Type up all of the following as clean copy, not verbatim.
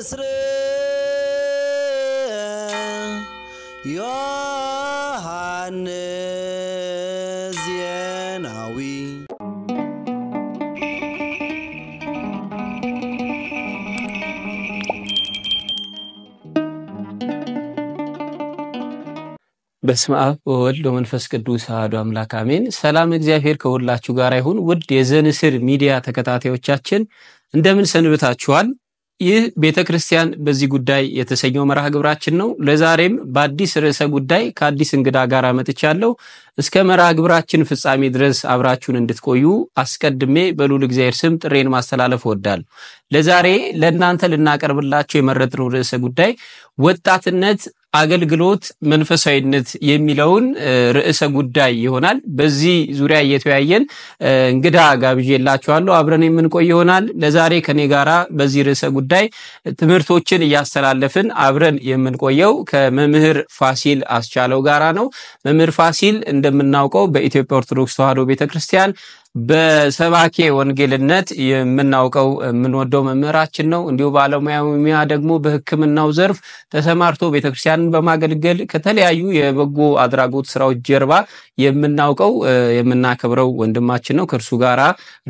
ንስር ዮሐንስ ዜናዊ በስመ አብ ወወልድ ወመንፈስ ቅዱስ አሐዱ አምላክ አሜን። ሰላም እግዚአብሔር ከሁላችሁ ጋር ይሁን። ውድ የዘንስር ሚዲያ ተከታታዮቻችን እንደምን ሰንብታችኋል? ይህ ቤተክርስቲያን በዚህ ጉዳይ የተሰኘው መርሃ ግብራችን ነው። ለዛሬም በአዲስ ርዕሰ ጉዳይ ከአዲስ እንግዳ ጋር መጥቻለሁ። እስከ መርሃ ግብራችን ፍጻሜ ድረስ አብራችሁን እንድትቆዩ አስቀድሜ በልዑል እግዚአብሔር ስም ጥሬን ማስተላለፍ እወዳለሁ። ለዛሬ ለእናንተ ልናቀርብላችሁ የመረጥነው ርዕሰ ጉዳይ ወጣትነት አገልግሎት መንፈሳዊነት የሚለውን ርዕሰ ጉዳይ ይሆናል። በዚህ ዙሪያ እየተወያየን እንግዳ ጋብዤላችኋለሁ። አብረን የምንቆይ ይሆናል። ለዛሬ ከኔ ጋራ በዚህ ርዕሰ ጉዳይ ትምህርቶችን እያስተላለፍን አብረን የምንቆየው ከመምህር ፋሲል አስቻለው ጋራ ነው። መምህር ፋሲል እንደምናውቀው በኢትዮጵያ ኦርቶዶክስ ተዋሕዶ ቤተክርስቲያን በሰባኬ ወንጌልነት የምናውቀው የምንወደው መምህራችን ነው። እንዲሁ ባለሙያ ደግሞ በሕክምናው ዘርፍ ተሰማርቶ ቤተክርስቲያንን በማገልገል ከተለያዩ የበጎ አድራጎት ስራዎች ጀርባ የምናውቀው የምናከብረው ወንድማችን ነው። ከእርሱ ጋራ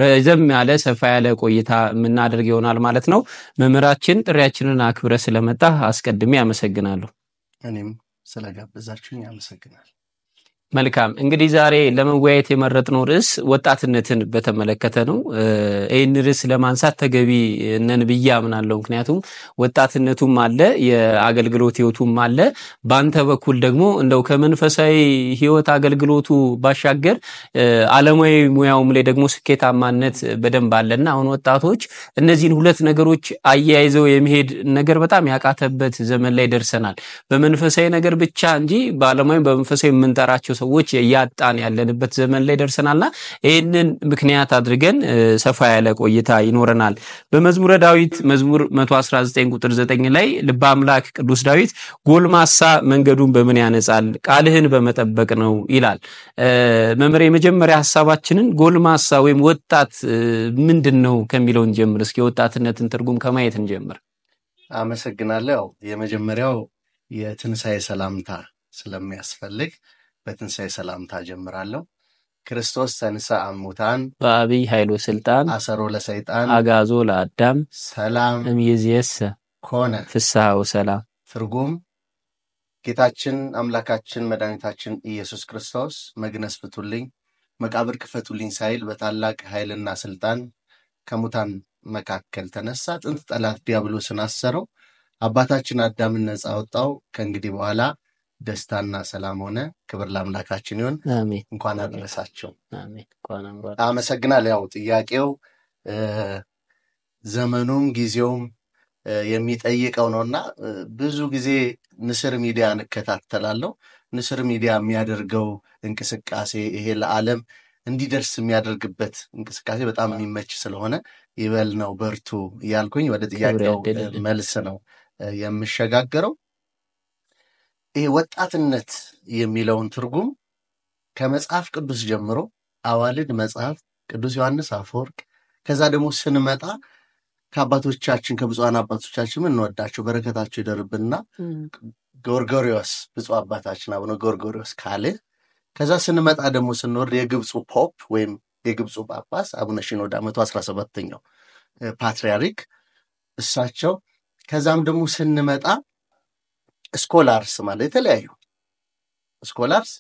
ረዘም ያለ ሰፋ ያለ ቆይታ የምናደርግ ይሆናል ማለት ነው። መምህራችን ጥሪያችንን አክብረ ስለመጣ አስቀድሜ አመሰግናለሁ። እኔም ስለጋበዛችሁኝ አመሰግናለሁ። መልካም እንግዲህ ዛሬ ለመወያየት የመረጥነው ርዕስ ወጣትነትን በተመለከተ ነው። ይህን ርዕስ ለማንሳት ተገቢ ነን ብዬ አምናለሁ። ምክንያቱም ወጣትነቱም አለ፣ የአገልግሎት ህይወቱም አለ። በአንተ በኩል ደግሞ እንደው ከመንፈሳዊ ህይወት አገልግሎቱ ባሻገር ዓለማዊ ሙያውም ላይ ደግሞ ስኬታማነት በደንብ አለና አሁን ወጣቶች እነዚህን ሁለት ነገሮች አያይዘው የመሄድ ነገር በጣም ያቃተበት ዘመን ላይ ደርሰናል። በመንፈሳዊ ነገር ብቻ እንጂ በዓለማዊ በመንፈሳዊ የምንጠራቸው ሰዎች ያጣን ያለንበት ዘመን ላይ ደርሰናልና ይሄንን ምክንያት አድርገን ሰፋ ያለ ቆይታ ይኖረናል። በመዝሙረ ዳዊት መዝሙር 119 ቁጥር 9 ላይ ልበ አምላክ ቅዱስ ዳዊት ጎልማሳ መንገዱን በምን ያነጻል ቃልህን በመጠበቅ ነው ይላል። መምህር የመጀመሪያ ሐሳባችንን ጎልማሳ ወይም ወጣት ምንድነው ከሚለው እንጀምር። እስኪ ወጣትነትን ትርጉም ከማየት እንጀምር። አመሰግናለሁ። የመጀመሪያው የትንሣኤ ሰላምታ ስለሚያስፈልግ በትንሣኤ ሰላምታ ጀምራለሁ። ክርስቶስ ተንሥአ እሙታን በአብይ ኃይሉ ስልጣን አሰሮ ለሰይጣን አጋዞ ለአዳም ሰላም እምይእዜሰ ኮነ ፍስሐ ወሰላም። ትርጉም ጌታችን አምላካችን መድኃኒታችን ኢየሱስ ክርስቶስ መግነዝ ፍቱልኝ መቃብር ክፈቱልኝ ሳይል በታላቅ ኃይልና ስልጣን ከሙታን መካከል ተነሳ። ጥንት ጠላት ዲያብሎስን አሰረው። አባታችን አዳምን ነፃ አወጣው። ከእንግዲህ በኋላ ደስታና ሰላም ሆነ። ክብር ለአምላካችን ይሁን። አሜን። እንኳን አደረሳችሁ። አሜን። እንኳን አብራ አመሰግናለሁ። ያው ጥያቄው ዘመኑም ጊዜውም የሚጠይቀው ነውና ብዙ ጊዜ ንስር ሚዲያ እንከታተላለሁ። ንስር ሚዲያ የሚያደርገው እንቅስቃሴ ይሄ ለዓለም እንዲደርስ የሚያደርግበት እንቅስቃሴ በጣም የሚመች ስለሆነ ይበል ነው በርቱ እያልኩኝ ወደ ጥያቄው መልስ ነው የምሸጋገረው። ይሄ ወጣትነት የሚለውን ትርጉም ከመጽሐፍ ቅዱስ ጀምሮ አዋልድ መጽሐፍ ቅዱስ ዮሐንስ አፈወርቅ ከዛ ደግሞ ስንመጣ ከአባቶቻችን ከብፁዓን አባቶቻችን እንወዳቸው በረከታቸው ይደርብና ጎርጎርዮስ ብፁዕ አባታችን አቡነ ጎርጎርዮስ ካለ ከዛ ስንመጣ ደግሞ ስንወርድ የግብፁ ፖፕ ወይም የግብፁ ጳጳስ አቡነ ሽኖዳ 117ኛው ፓትርያርክ እሳቸው ከዛም ደግሞ ስንመጣ ስኮላርስ ማለት የተለያዩ ስኮላርስ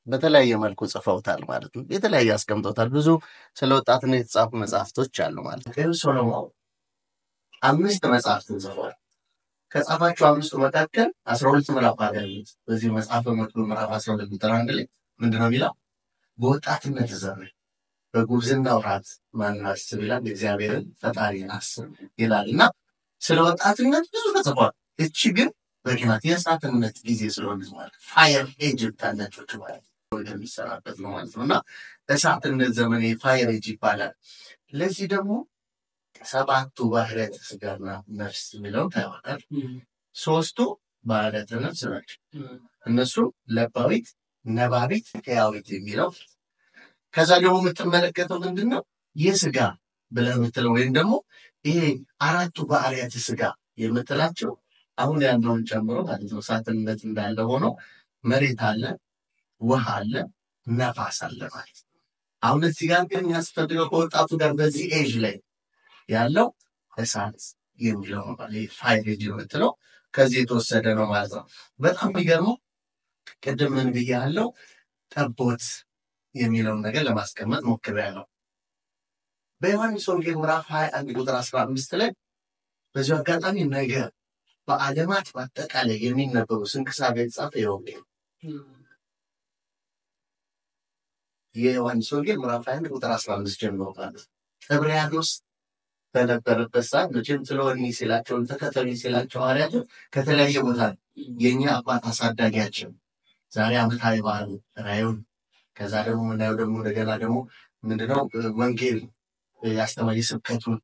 በተለያየ መልኩ ጽፈውታል ማለት ነው። የተለያየ አስቀምጠውታል። ብዙ ስለ ወጣትነት የተጻፉ መጽሐፍቶች አሉ ማለት ነው። ሶሎሞን 5 መጽሐፍትን ጽፏል። ከጻፋቸው 5ቱ መካከል 12 ምዕራፍ አሉት። በዚህ መጽሐፍ መጥቶ ምዕራፍ 12 ቁጥር 1 ላይ ምንድነው የሚለው? በወጣትነት ዘመን በጉብዝና ወራት ማንን አስብ ይላል? እግዚአብሔርን ፈጣሪን አስብ ይላልና ስለ ወጣትነት ብዙ ተጽፏል። እቺ ግን በግናት የእሳትነት ጊዜ ስለሆነ ማለት ፋየር ኤጅ ታላቾች ማለት የሚሰራበት ነው ማለት ነውና እሳትነት ዘመን የፋየር ኤጅ ይባላል። ለዚህ ደግሞ 7ቱ ባህሪያተ ሥጋና ነፍስ የሚለው ታውቃለህ። 3ቱ ባህሪያተ ነፍስ ናቸው። እነሱ ለባዊት፣ ነባቢት፣ ሕያዊት የሚለው ከዛ ደግሞ የምትመለከተው ምንድነው? የሥጋ ብለህ የምትለው ወይም ደግሞ ይሄ 4ቱ ባህሪያተ ሥጋ የምትላቸው አሁን ያለውን ጨምሮ ማለት ነው። እሳትነት እንዳለ ሆኖ መሬት አለ፣ ውሃ አለ፣ ነፋስ አለ ማለት ነው። አሁን እዚህ ጋር ግን የሚያስፈልገው ከወጣቱ ጋር በዚህ ኤጅ ላይ ያለው እሳት የሚለው ማለት ፋይር ኤጅ የምትለው ከዚህ የተወሰደ ነው ማለት ነው። በጣም የሚገርመው ቅድም ምን ብያለሁ? ጠቦት የሚለውን ነገር ለማስቀመጥ ሞክሬያለሁ። በዮሐንስ ወንጌል ምዕራፍ 21 ቁጥር 15 ላይ በዚህ አጋጣሚ ነገ በዓለማት በአጠቃላይ የሚነበሩ ስንክሳር የተጻፈ የወንጌል የዮሐንስ ወንጌል ምዕራፍ 21 ቁጥር 15 ጀምሮ ማለት ጥብርያዶስ በነበረበት ሰዓት መቼም ጥሎኒ ሲላቸውን ተከተሉኝ ሲላቸው ሐዋርያት ከተለያየ ቦታ የኛ አባት አሳዳጊያችን ዛሬ ዓመታዊ በዓሉ ራእዩን ከዛ ደግሞ ምናየው ደግሞ እንደገና ደግሞ ምንድነው ወንጌል ያስተማሪ ስብከቱን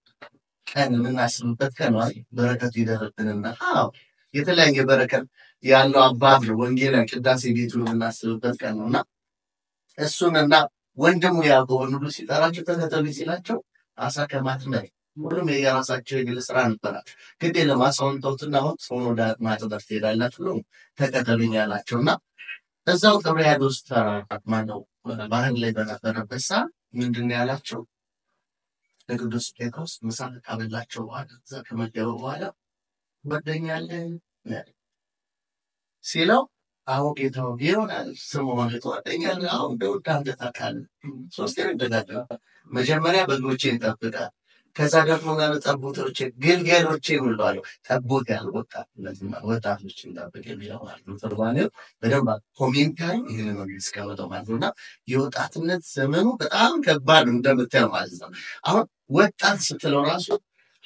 ቀን የምናስብበት ቀን ነው። በረከቱ ይደረብንና የተለያየ በረከት ያለው አባት ነው። ወንጌል ቅዳሴ ቤቱን የምናስብበት ቀን ነውና እሱንና ወንድሙ ያዕቆብን ሁሉ ሲጠራቸው ተከተሉኝ ሲላቸው አሳ ከማጥመድ ሁሉም የራሳቸው የግል ስራ ነበራቸው። ግድ ለማሳውን ተውትና አሁን ሰውን ወደ ማጥመድ ትሄዳላችሁ ብሎ ተከተሉኝ ያላቸውና እዛው ጥብርያዶስ ማነው ባህር ላይ በነበረበት ሰዓት ምንድን ነው ያላቸው? ለቅዱስ ጴጥሮስ ምሳ ካበላቸው በኋላ እዛ ከመገበ በኋላ ወደኛለህ ሲለው አዎ ጌታ ሆይ ይሆናል ስምዖን ትወደኛለህ? አዎ እንደወደ አንተ ታውቃለህ። ሶስት ደጋግሞ መጀመሪያ በጎቼን ጠብቃል፣ ከዛ ደግሞ ጠቦቶቼ ግልገሎቼ ብሏል። ጠቦት ወጣቶችን ጠብቅ የሚለው ማለት ነው። ትርጓሜው በደንብ ኮሜንታሪ ይህንን ነው የሚያስቀምጠው ማለት ነው። እና የወጣትነት ዘመኑ በጣም ከባድ እንደምታየው ማለት ነው። አሁን ወጣት ስትለው ራሱ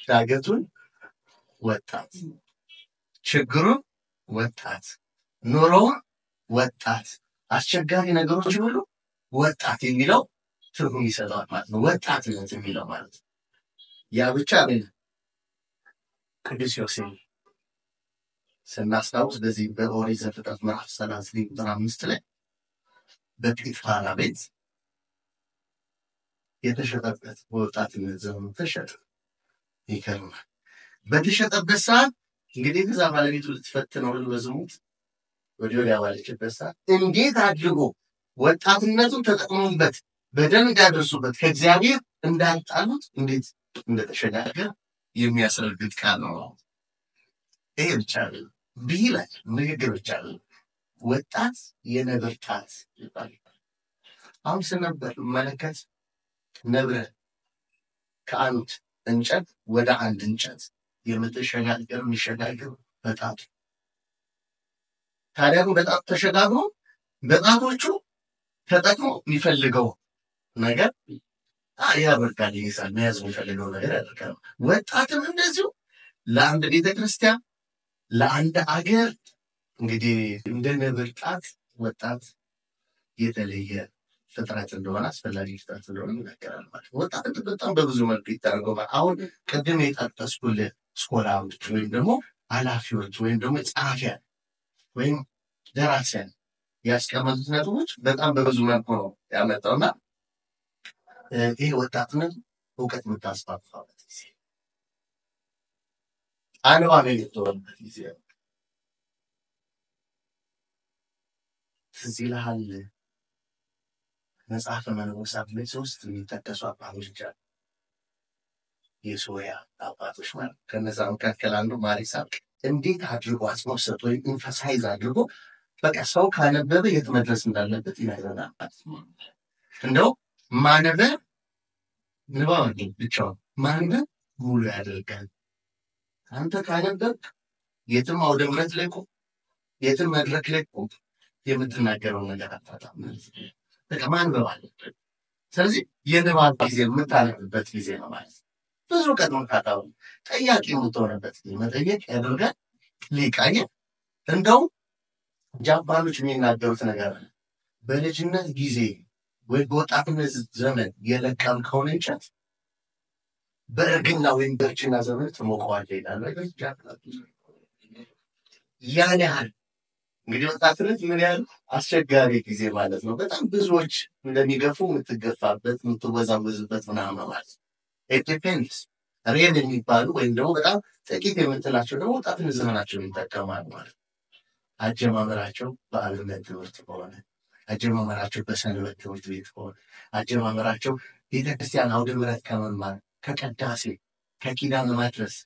ዳገቱን ወጣት፣ ችግሩን ወጣት፣ ኑሮውን ወጣት፣ አስቸጋሪ ነገሮች ሁሉ ወጣት የሚለው ትርጉም ይሰጠዋል ማለት ነው። ወጣትነት የሚለው ማለት ነው። ያ ብቻ አይደለም። ቅዱስ ዮሴፍ ስናስታውስ በዚህ በኦሪት ዘፍጥረት ምዕራፍ 35 ላይ በጲጥፋራ ቤት የተሸጠበት በወጣትነት ዘመኑ ተሸጠ። ይከርማል። በተሸጠበት ሰዓት እንግዲህ ከዛ ባለቤቱ ልትፈትነው በዝሙት ወዲያ ባለችበት ሰዓት እንዴት አድርጎ ወጣትነቱን ተጠቅሞበት በደል እንዳደርሱበት ከእግዚአብሔር እንዳልጣሉት እንዴት እንደተሸጋገረ የሚያስረግጥ ቃል ነው። ይሄ ብቻ አይደለም፣ ቢላል ንግግር ብቻ አይደለም። ወጣት የነብር ጣት ይባላል። አሁን ስነበር መለከት ነብር ከአንድ እንጨት ወደ አንድ እንጨት የሚሸጋገር በጣቱ ታዲያ በጣቱ ተሸጋግሮ በጣቶቹ ተጠቅሞ የሚፈልገው ነገር ያበርካል፣ ይይዛል፣ መያዝ የሚፈልገው ነገር ያደርጋል። ወጣትም እንደዚሁ ለአንድ ቤተክርስቲያን ለአንድ አገር እንግዲህ እንደ ነብር ጣት ወጣት የተለየ ፍጥረት እንደሆነ አስፈላጊ ፍጥረት እንደሆነ ይነገራል ማለት ነው። ወጣት በጣም በብዙ መልኩ ይተረጎማል። አሁን ቅድም የጠቀስኩልህ ስኮላሮች ወይም ደግሞ ኃላፊዎች ወይም ደግሞ ጸሐፊያን ወይም ደራሲያን ያስቀመጡት ነጥቦች በጣም በብዙ መልኩ ነው ያመጣውና ይህ ወጣትነት እውቀት የምታስፋፋበት ጊዜ፣ አንባቢ የምትሆንበት ጊዜ ነው። ትዝ ይልሃል መጽሐፈ መነኮሳት ላይ 3 የሚጠቀሱ አባቶች አሉ። የሶሪያ አባቶች ማለት ከነዛ መካከል አንዱ ማር ይስሐቅ እንዴት አድርጎ አጽንዖት ሰጥቶ ወይም ኢንፈሳይዝ አድርጎ በቃ ሰው ካነበበ የት መድረስ እንዳለበት ይነግረናል ማለት ነው። እንደው ማንበብ ንባብ ብቻውን ማንበብ ሙሉ ያደርጋል። አንተ ካነበብክ የትም አውደ ምሕረት ላይ ቆም፣ የትም መድረክ ላይ ቆም፣ የምትናገረው ነገር አታጣም ማለት ነው። በቃ ማንበብ አለበት። ስለዚህ የንባብ ጊዜ የምታነብበት ጊዜ ነው ማለት ነው። ብዙ ቀን ታጣው ጠያቂ የምትሆንበት ጊዜ መጠየቅ ያደርጋል። ሊቃየ እንደው ጃፓኖች የሚናገሩት ነገር አለ። በልጅነት ጊዜ ወይ በወጣትነት ዘመን የለቀምከውን እንጨት በእርግና ወይም በእርጅና ዘመን ትሞቀዋለህ ይላል። ያን ያህል እንግዲህ ወጣትነት ምን ያህል አስቸጋሪ ጊዜ ማለት ነው። በጣም ብዙዎች እንደሚገፉ የምትገፋበት የምትወዛወዝበት ምናምን ማለት ነው። ኢት ዲፔንድስ ሬድ የሚባሉ ወይም ደግሞ በጣም ጥቂት የምትላቸው ደግሞ ወጣትነት ዘመናቸውን ይጠቀማሉ ማለት ነው። አጀማመራቸው በአብነት ትምህርት ከሆነ፣ አጀማመራቸው በሰንበት ትምህርት ቤት ከሆነ፣ አጀማመራቸው ቤተክርስቲያን አውደ ምሕረት ከመማር ከቅዳሴ ከኪዳነ ማድረስ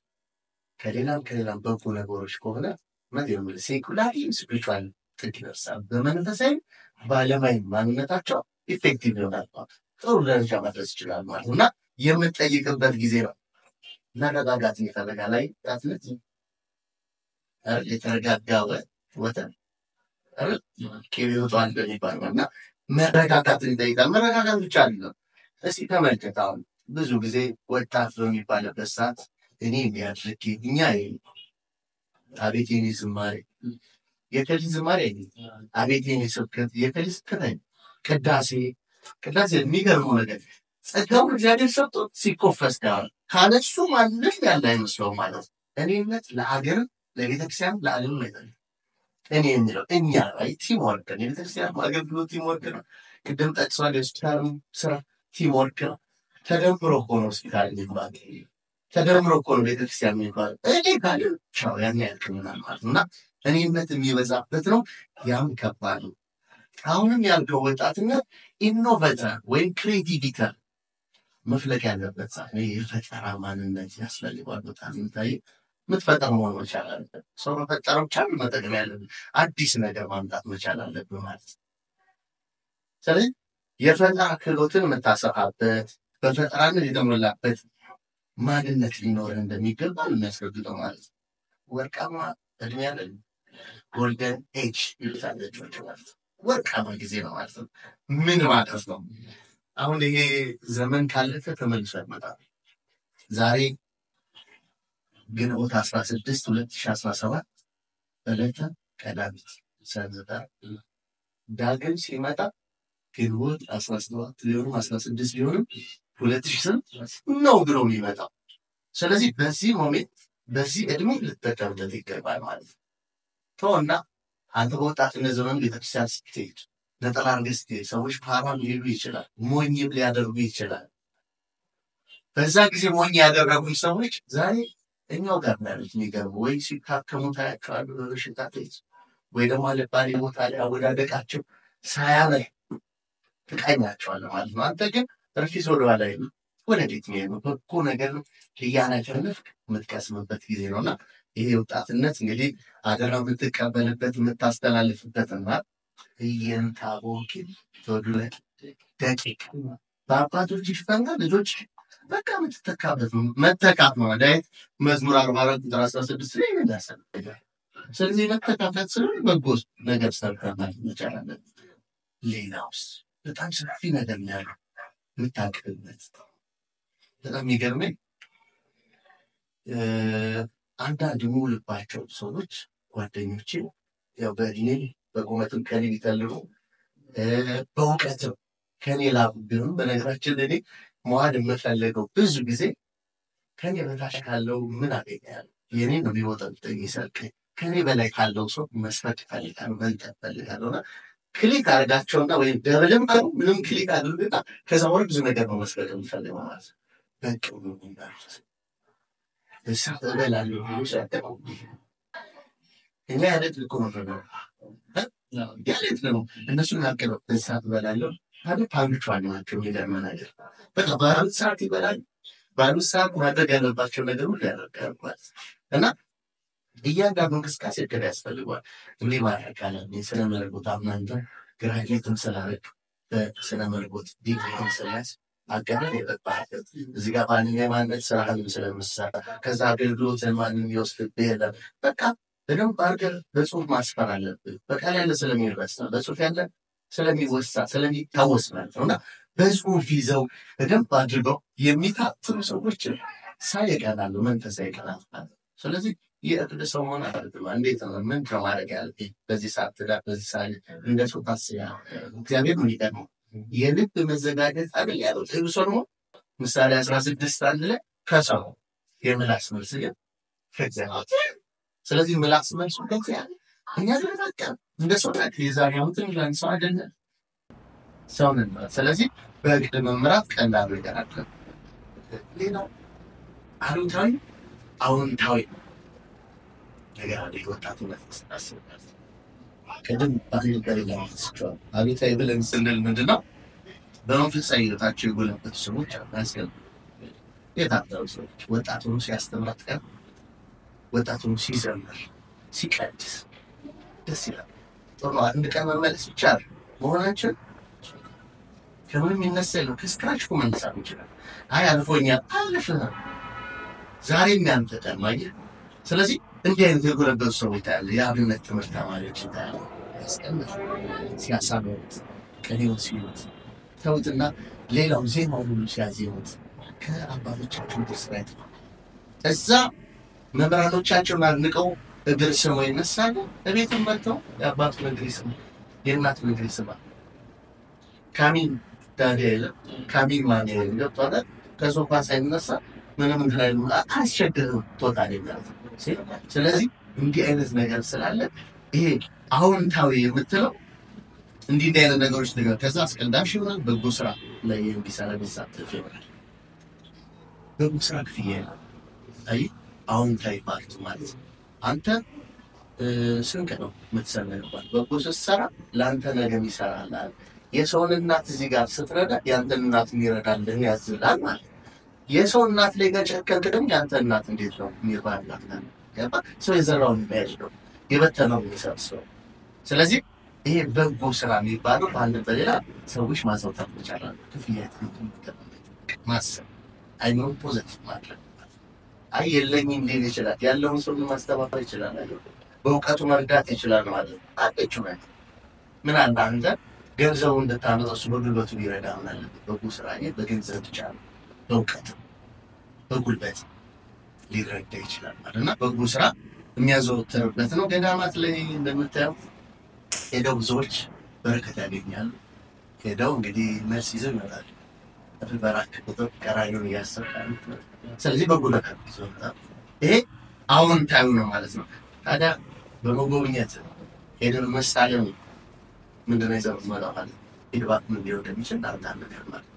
ከሌላም በጎ ነገሮች ከሆነ ሴኩላሪ ስፒሪቹዋል ጥግ ይደርሳል። በመንፈሳዊ በዓለማዊ ማንነታቸው ኢፌክቲቭ ይሆናል፣ ጥሩ ደረጃ ማድረስ ይችላል ማለት ነው። እና የምንጠይቅበት ጊዜ ነው። መረጋጋትን ይፈልጋል ላይ ጣትነት የተረጋጋ ወተን ቅቤ ይወጣል እንደሚባለው እና መረጋጋትን ይጠይቃል። መረጋጋት ብቻ አይደለም። እስቲ ተመልከት፣ አሁን ብዙ ጊዜ ወጣት በሚባልበት ሰዓት እኔ የሚያድርግ እኛ አቤት የኔ ዝማሬ የከሊት ዝማሬ አቤት የኔ ስብከት የከሊት ስብከት ቅዳሴ የሚገርመው ነገር ጸጋውን እግዚአብሔር ሰጥቶ ሲኮፈስ ጋር ካለሱ ማንም ያለ አይመስለውም ማለት ነው። እኔነት ለሀገር ለቤተክርስቲያን ለዓለም ነው። እኔ የሚለው እኛ ቲም ወርክ ነው። የቤተክርስቲያን አገልግሎት ቲም ወርክ ነው። ቅድም ጠቅሷል። የሆስፒታል ስራ ቲም ወርክ ነው። ተደምሮ እኮ ነው ሆስፒታል የሚባል፣ ተደምሮ እኮ ነው ቤተክርስቲያን የሚባል። እኔ ካለ ቻው ያን ያልክልናል ማለት ነው። እና እኔነት የሚበዛበት ነው። ያም ከባድ ነው። አሁንም ያልከው ወጣትነት ኢኖቬተር ወይም ክሬቲቪቲ መፍለቅ ያለበት ሰዓት የፈጠራ ማንነት ያስፈልገዋል። በጣም የምትፈጠር መሆን መቻል አለበት። ሰው በፈጠረው ብቻ መጠቀም ያለብን አዲስ ነገር ማምጣት መቻል አለብን ማለት ነው። ስለዚህ የፈጠራ ክህሎትን የምታሰፋበት በፈጠራነት የተሞላበት ማንነት ሊኖር እንደሚገባ የሚያስረግጠው ማለት ነው። ወርቃማ እድሜ ያለን ጎልደን ኤጅ ይሉታለች ማለት ነው። ወርቃማ ጊዜ ነው ማለት ነው። ምን ማለት ነው? አሁን ይሄ ዘመን ካለፈ ተመልሶ ይመጣል። ዛሬ ግንቦት 16 2017 ዕለተ ቀዳሚት ሰንዘታ ዳግም ሲመጣ ግንቦት 17 ሊሆንም 16 ሊሆንም 2008 ነው ብሎ የሚመጣው። ስለዚህ በዚህ ሞሜንት በዚህ እድሜ ልትጠቀምበት ይገባል ማለት ነው። ተውና አንተ በወጣትነት ዘመን ቤተክርስቲያን ስትሄድ ነጠላ አድርገህ ስትሄድ ሰዎች ፓራም ሊሉ ይችላል፣ ሞኝም ሊያደርጉ ይችላል። በዛ ጊዜ ሞኝ ያደረጉኝ ሰዎች ዛሬ እኛው ጋር ያሉት የሚገርሙ ወይ ሲታከሙ ታያቸዋለህ በበሽታ ተይዘው፣ ወይ ደግሞ አልባሌ ቦታ ላይ አወዳደቃቸው ሳያመህ ትቃኛቸዋለህ ማለት ነው። አንተ ግን ርፊት ወደኋላ ወደፊት ነው በጎ ነገር እያነፈንፍክ የምትቀስምበት ጊዜ ነውና ይሄ ወጣትነት እንግዲህ አደራ የምትቀበልበት የምታስተላልፍበትና እየንታቦኪን ተወዱለት ደቂቅ በአባቶች ፈንታ ልጆች በቃ የምትተካበት ነው። መተካት ነው። ዳዊት መዝሙር 44 ቁጥር 16 ላይ ይናገራል። ስለዚህ መተካት ስለሆነ በጎ ነገር ሰርተናል መቻላለን። ሌላውስ በጣም ሰፊ ነገር ነው ያለው የምታውቅበት። በጣም የሚገርመኝ አንዳንድ ሙሉባቸው ሰዎች ጓደኞቼ ያው በእድሜ በቁመትም ከኔ ሊተልሩ በእውቀትም ከኔ ላቁ ቢሆንም በነገራችን ለኔ መዋል የምፈለገው ብዙ ጊዜ ከኔ በታች ካለው ምን አገኛለሁ የኔ ነው ሊወጣልኝ ይሰርቅ ከኔ በላይ ካለው ሰው መስፈት ፈልጋለሁ መንጠቅ ፈልጋለሁና ክሊክ አድርጋቸውና ወይም ደብልም ምንም ክሊክ አድርግና ከዛ ወር ብዙ ነገር ነው መስፈት የምፈልገው ማለት ነው። በቃ ነው እንዳልኩት እሳት እበላለሁ ብሎ ሲያጠቁ እኛ ያለት ልኮ ነው ያለት ነው እነሱን ያቀረው እሳት እበላለሁ ታዲያ ፓንክቹዋል ናቸው የሚገርም ነገር በቃ ባሉት ሰዓት ይበላል ባሉት ሰዓት ማድረግ ያለባቸው ነገር ሁሉ ያደርጋሉ ማለት እና እያንዳንዱ እንቅስቃሴ እቅድ ያስፈልገዋል። እንዲህ ማድረግ አለብኝ ስለ መለኮት አምናንተ ግራጁዌትም ስላደረግ በስነ መለኮት ዲግሪም ስላስ አገናኝ የጠባበት እዚህ ጋር ማንኛውም ማንነት ስራህንም ስለምሰራ ከዛ አገልግሎት ማንም ይወስድብህ የለም። በቃ በደንብ አድርገህ በጽሁፍ ማስፈር አለብህ። በቃል ያለ ስለሚረሳ በጽሁፍ ያለ ስለሚወሳ ስለሚታወስ ማለት ነው እና በጽሁፍ ይዘው በደንብ አድርገው የሚታትሩ ሰዎች ሳይቀናሉ መንፈሳዊ ቀናት ማለት ነው። ስለዚህ የእቅድ ሰው መሆን አለብህ። እንዴት ነው ምን ከማድረግ ያለብህ በዚህ ሰዓት ትዳር በዚህ ሰዓት እንደሱ ታስያ እግዚአብሔር ነው የሚቀድመው የልብ መዘጋጀት አይደል ያለው ሰሎሞን ምሳሌ 16 አለ ከሰው የምላስ መልስ ግን ከእግዚአብሔር። ስለዚህ ምላስ መልሱ ከእግዚአብሔር እኛ ለታቀ እንደ ሰው ታክ የዛሬ አመትን ላን ሰው አይደለም ሰው ነን። ስለዚህ በእቅድ መምራት ቀላል ነገር አይደለም። ሌላው አሉታዊ አዎንታዊ ነገር አለ ወጣትነት አስባለሁ ከደም ባንድ ጋር ያለችው አሉታዊ ብለን ስንል ምንድነው በመንፈሳዊ ህይወታቸው የጎለበቱ ሰዎች አስገል የታጠሩ ሰዎች ወጣቱን ሲያስተምራት ቀን ወጣቱን ሲዘምር ሲቀድስ ደስ ይላል ጥሩ አንድ ቀን መመለስ ብቻ መሆናችን ከምንም ይነሳል ከስክራች ኮመንሳም ይችላል አይ አልፎኛ አለፈ ዛሬም ያንተ ተማየ ስለዚህ እንዲህ አይነት የጎለበቱ ሰዎች ታያለ የአብነት ትምህርት ተማሪዎች ታያለ ያስቀምጥ ሲያሳምሩት ቀኔው ሲሉት ተውትና ሌላው ዜማው ሁሉ ሲያዜሙት ከአባቶቻቸው ድርሰት እዛ መምህራኖቻቸውን አድንቀው እግር ስመው ይነሳሉ እቤትም መጥተው የአባቱ ነገር ይስሙ የእናቱ ነገር ይስማ ካሚን ታዲያ ካሚን ማንያ ገብቷል ከሶፋ ሳይነሳ ምንም እንትን አስቸግረው ተወጣለ ማለት ስለዚህ እንዲህ አይነት ነገር ስላለ ይሄ አዎንታዊ የምትለው እንዲህ አይነት ነገሮች ነገር ከዛ አስቀዳሽ ይሆናል በጎ ስራ ላይ የሚሰራ ቢሳተፍ ይሆናል በጎ ስራ ክፍያ አይ አዎንታዊ ማለት አንተ ስንቅ ነው የምትሰራው በጎ ስትሰራ ለአንተ ነገር ይሰራል የሰውን እናት እዚህ ጋር ስትረዳ ያንተን እናት ይረዳልህ ያዝላል ማለት የሰው እናት ላይ ገጨከንክ ደግሞ ያንተ እናት እንዴት ነው የሚባላት ያባ ሰው የዘራውን የሚያጭደው የበተነው የሚሰብሰው ስለዚህ ይሄ በጎ ስራ የሚባለው አንድ በሌላ ሰዎች ማሰውታት ይችላል ክፍያ ማሰብ አይኖር ፖዚቲቭ ማድረግ አይ የለኝም ሊል ይችላል ያለውን ሰው ማስተባበር ይችላል በእውቀቱ መርዳት ይችላል ማለት አጥቹ ማለት ምን አንተ ገንዘቡ እንደታመጣው በጉልበቱ ይረዳ ማለት በጎ ስራ በገንዘብ ብቻ በእውቀት በጉልበት ሊረዳ ይችላል ማለትና በጎ ስራ የሚያዘወትርበት ነው ገዳማት ላይ እንደምታየው ሄደው ብዙዎች በረከት ያገኛሉ ሄደው እንግዲህ መልስ ይዘው ይመጣሉ በባራክ ቁጥር ቀራዩን ያሰጣሉ ስለዚህ በጎ ነገር ይዘውታል ይሄ አዎንታዊ ነው ማለት ነው ታዲያ በመጎብኘት ሄደን መሳለም ምንድነው ይዘው ማለት ይድባት ምን ሊሆን እንደሚችል አንዳንድ ነገር ማለት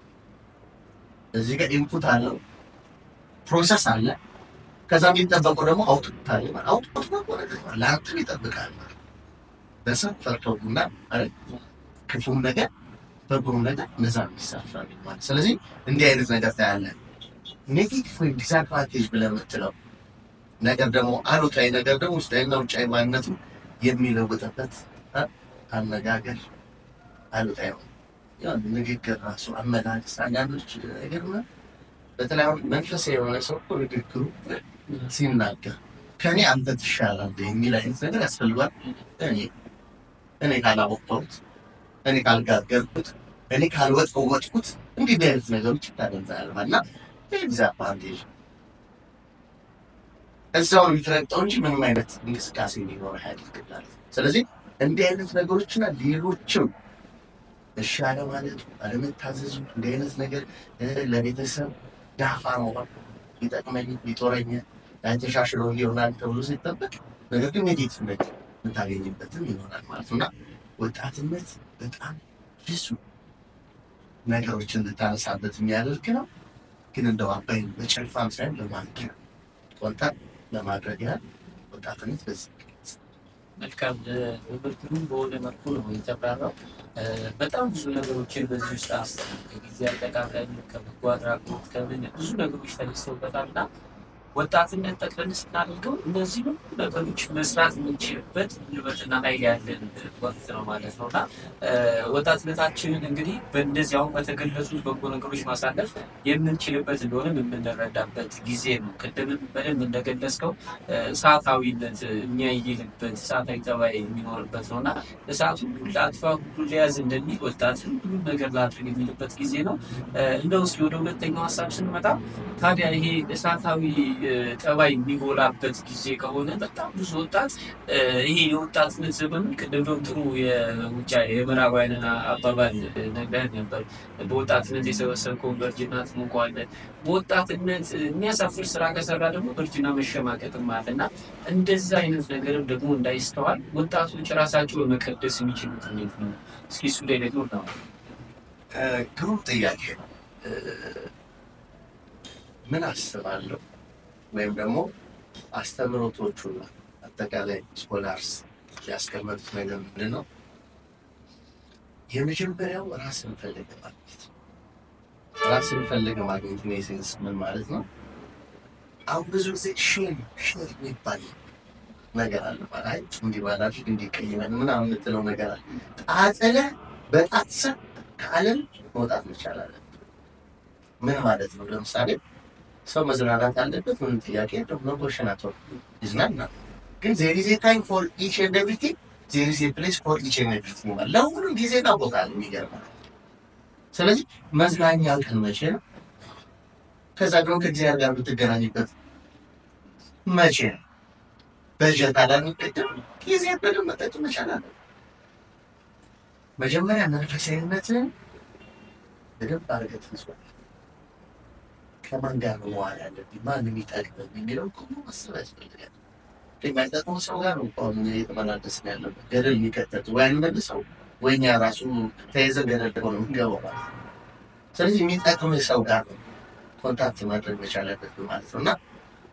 እዚህ ጋር ኢንፑት አለው ፕሮሰስ አለ ከዛ የሚጠበቀው ደግሞ አውትፑት አለ ማለት አውትፑት ነው ለአንተ ይጠብቃል በሰፈርተውና አይደል ክፉም ነገር በጎም ነገር ነዛ ይሳፋል ማለት ስለዚህ እንዲህ አይነት ነገር ታያለ ኔጌቲቭ ወይ ዲስአድቫንቴጅ ብለን የምትለው ነገር ደግሞ አሉታዊ ነገር ደግሞ ውስጣዊና ውጫዊ ማንነቱ የሚለውጥበት አነጋገር አሉታዊ ያው ንግግር ራሱ አመላለስ አንዳንዶች ነገርና በተለይ መንፈሳዊ የሆነ ሰው ንግግሩ ሲናገር ከኔ አንተ ትሻላለህ የሚል አይነት ነገር ያስፈልጋል እኔ ካላወቅሁት እኔ ካልጋገርኩት እኔ ካልወጥኩት እንዲህ አይነት ነገሮች ይታደርጋል ማለት ኤግዛምፕል እዛው ይተረጣው እንጂ ምንም አይነት እንቅስቃሴ ሊኖር አይደለም ስለዚህ እንዲህ አይነት ነገሮችና ሌሎችም እሻለ ማለት አለመታዘዙ እንዲህ አይነት ነገር ለቤተሰብ ዳፋ ነው ይጠቅመኝ ይጦረኝ ያንተሻሽሎ ይሆናል ተብሎ ሲጠበቅ ነገር ግን ኔጌቲቭ ነገር እንታገኝበትም ይኖራል ማለት ነው ወጣትነት በጣም ብዙ ነገሮችን እንድታነሳበት የሚያደርግ ነው ግን እንደው አባይን በጨልፋም ሳይሆን ለማድረግ ወጣት ለማድረግ ያህል ወጣትነት በዚህ መልካም በብርቱም በሆነ መልኩ ነው የተብራራው በጣም ብዙ ነገሮችን በዚህ ውስጥ ጊዜ አጠቃቀም ከበጎ አድራጎት ከምን ብዙ ነገሮች ተነስተውበታልና ወጣትነት ጠቅለል ስናደርገው እነዚህ ነገሮች መስራት የምንችልበት ንብረትና ላይ ያለን ወቅት ነው ማለት ነውና ወጣትነታችንን እንግዲህ በእንደዚህ አሁን በተገለጹት በጎ ነገሮች ማሳለፍ የምንችልበት እንደሆነ የምንረዳበት ጊዜ ነው ቅድምም በደንብ እንደገለጽከው ሰዓታዊነት የሚያይልበት ሰዓታዊ ጠባይ የሚኖርበት ነውና ለሰዓቱ ለአጥፋ ሁሉ ሊያዝ እንደሚል ወጣትን ሁሉ ነገር ላድርግ የሚልበት ጊዜ ነው እንደው እስኪ ወደ ሁለተኛው ሀሳብ ስንመጣ ታዲያ ይሄ ሰዓታዊ ጠባይ የሚጎላበት ጊዜ ከሆነ በጣም ብዙ ወጣት ይሄ የወጣትነት ዘመን ቅድም ጥሩ የውጫ የምዕራባውያን አባባል ነገር ነበር በወጣትነት የሰበሰብከው በእርጅና ትሞቀዋለህ በወጣትነት የሚያሳፍር ስራ ከሰራ ደግሞ በእርጅና መሸማቀቅም አለና እንደዛ አይነት ነገርም ደግሞ እንዳይስተዋል ወጣቶች ራሳቸው በመቀደስ የሚችሉት እንዴት ነው እስኪ እሱ ላይ ደግሞ ነው ግሩም ጥያቄ ምን አስባለሁ ወይም ደግሞ አስተምሮቶቹና አጠቃላይ ስኮላርስ ያስቀመጡት ነገር ምንድን ነው? የመጀመሪያው ራስን ፈልግ ማግኘት። ራስን ፈልግ ማግኘት ሜሴንስ ምን ማለት ነው? አሁን ብዙ ጊዜ ሼም የሚባል ነገር አለ ማለት እንዲባላሽ እንዲቀይመን ምናምን የምትለው ነገር አለ። ጣጥለህ በጣትሰ ከዓለም መውጣት መቻል አለ። ምን ማለት ነው? ለምሳሌ ሰው መዝናናት አለበት፣ ምን ጥያቄ ነው? ኮሽናቶ ይዝናና። ግን there is a time for each and everything, there is a place for each and everything ማለት ለሁሉም ጊዜና ቦታ አለ። የሚገርምህ ስለዚህ መዝናኛ ቀን መቼ ነው? ከዛ ደግሞ ከእግዚአብሔር ጋር የምትገናኝበት መቼ ነው? በጀት አላልንቅድም ጊዜ በደንብ መጠቀም መቻል አለ። መጀመሪያ መንፈሳዊነትን በደንብ አድርገህ ትይዟል። ከማን ጋር ነው መዋል ያለብኝ? ማን የሚጠቅመኝ የሚለው ሁሉ ማሰብ ያስፈልጋል። የማይጠቅመው ሰው ጋር ነው አሁን እየተመላለስን ያለበት። ገደል የሚከተት ወይ አንመልሰው ወይ እኛ ራሱ ተይዘን ገደል ደግሞ ነው የምንገባው ማለት ነው። ስለዚህ የሚጠቅምህ ሰው ጋር ነው ኮንታክት ማድረግ መቻል ያለብህ ማለት ነው። እና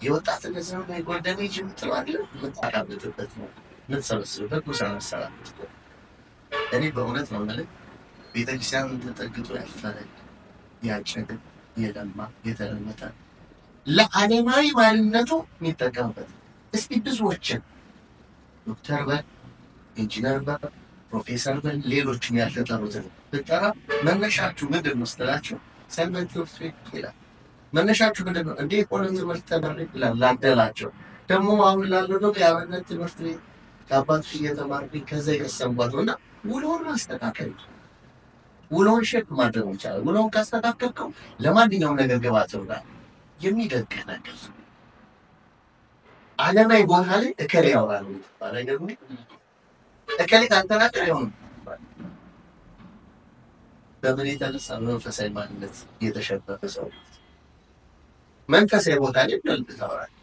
የወጣትነት ዘመን የጎልደን ኤጅ የምትለው አይደለም የምታካብትበት ነው፣ የምትሰበስብበት ሙሳ መሰራት። እኔ በእውነት ነው የምልህ ቤተክርስቲያን ተጠግቶ ያፈረ ያጨደ የለማ የተለመጠ ለዓለማዊ ማንነቱ የሚጠቀምበት እስቲ ብዙዎችን ዶክተር በል ኢንጂነር በል ፕሮፌሰር በል ሌሎችም ያልተጠሩትን ብጠራ መነሻችሁ ምንድን ነው ስትላቸው ሰንበት ትምህርት ቤት ይላል። መነሻችሁ ምንድን ነው? እንደ ኢኮኖሚ ትምህርት ተመሪ ይላል። ላደላቸው ደግሞ አሁን ላለው ደግሞ የአብነት ትምህርት ቤት ከአባቶች እየተማርኩኝ ከዛ የቀሰምኳት ነው። እና ውሎውን ማስተካከል ውሎውን ሼፕ ማድረግ ይቻላል። ውሎውን ካስተካከልከው ለማንኛውም ነገር ግባት ይሆናል። የሚደንቅህ ነገር ዓለማዊ ቦታ ላይ እከሌ ያወራል የምትባል ነገር ነው። እከሌ ካልተናገር አይሆንም። በምን የተነሳ? መንፈሳዊ ማንነት የተሸበበ ሰው መንፈሳዊ ቦታ ላይ በልብ ታወራለህ።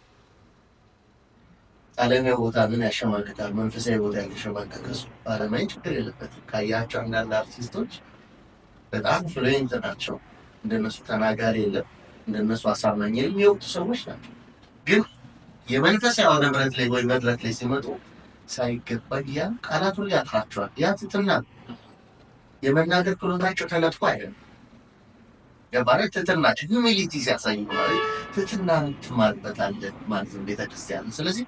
ዓለማዊ ቦታ ምን ያሸማቅቃል? መንፈሳዊ ቦታ ያሸማቅቃል። ዓለማዊ ችግር የለበትም። ካያቸው አንዳንድ አርቲስቶች በጣም ፍሉዌንት ናቸው። እንደነሱ ተናጋሪ የለም፣ እንደነሱ አሳማኝ የሚወጡ ሰዎች ናቸው። ግን የመንፈሳዊ ዓለም መድረክ ላይ ወይ መድረክ ላይ ሲመጡ ሳይገባኝ ያ ቃላቱን ያጥራቸዋል። ያ ትትና የመናገር ክህሎታቸው ተነጥቆ አይደለም። የባረት ትትናቸው ሂዩሚሊቲ ሲያሳዩ ማለት ትትና ትማርበታለህ ማለት ነው ቤተክርስቲያን። ስለዚህ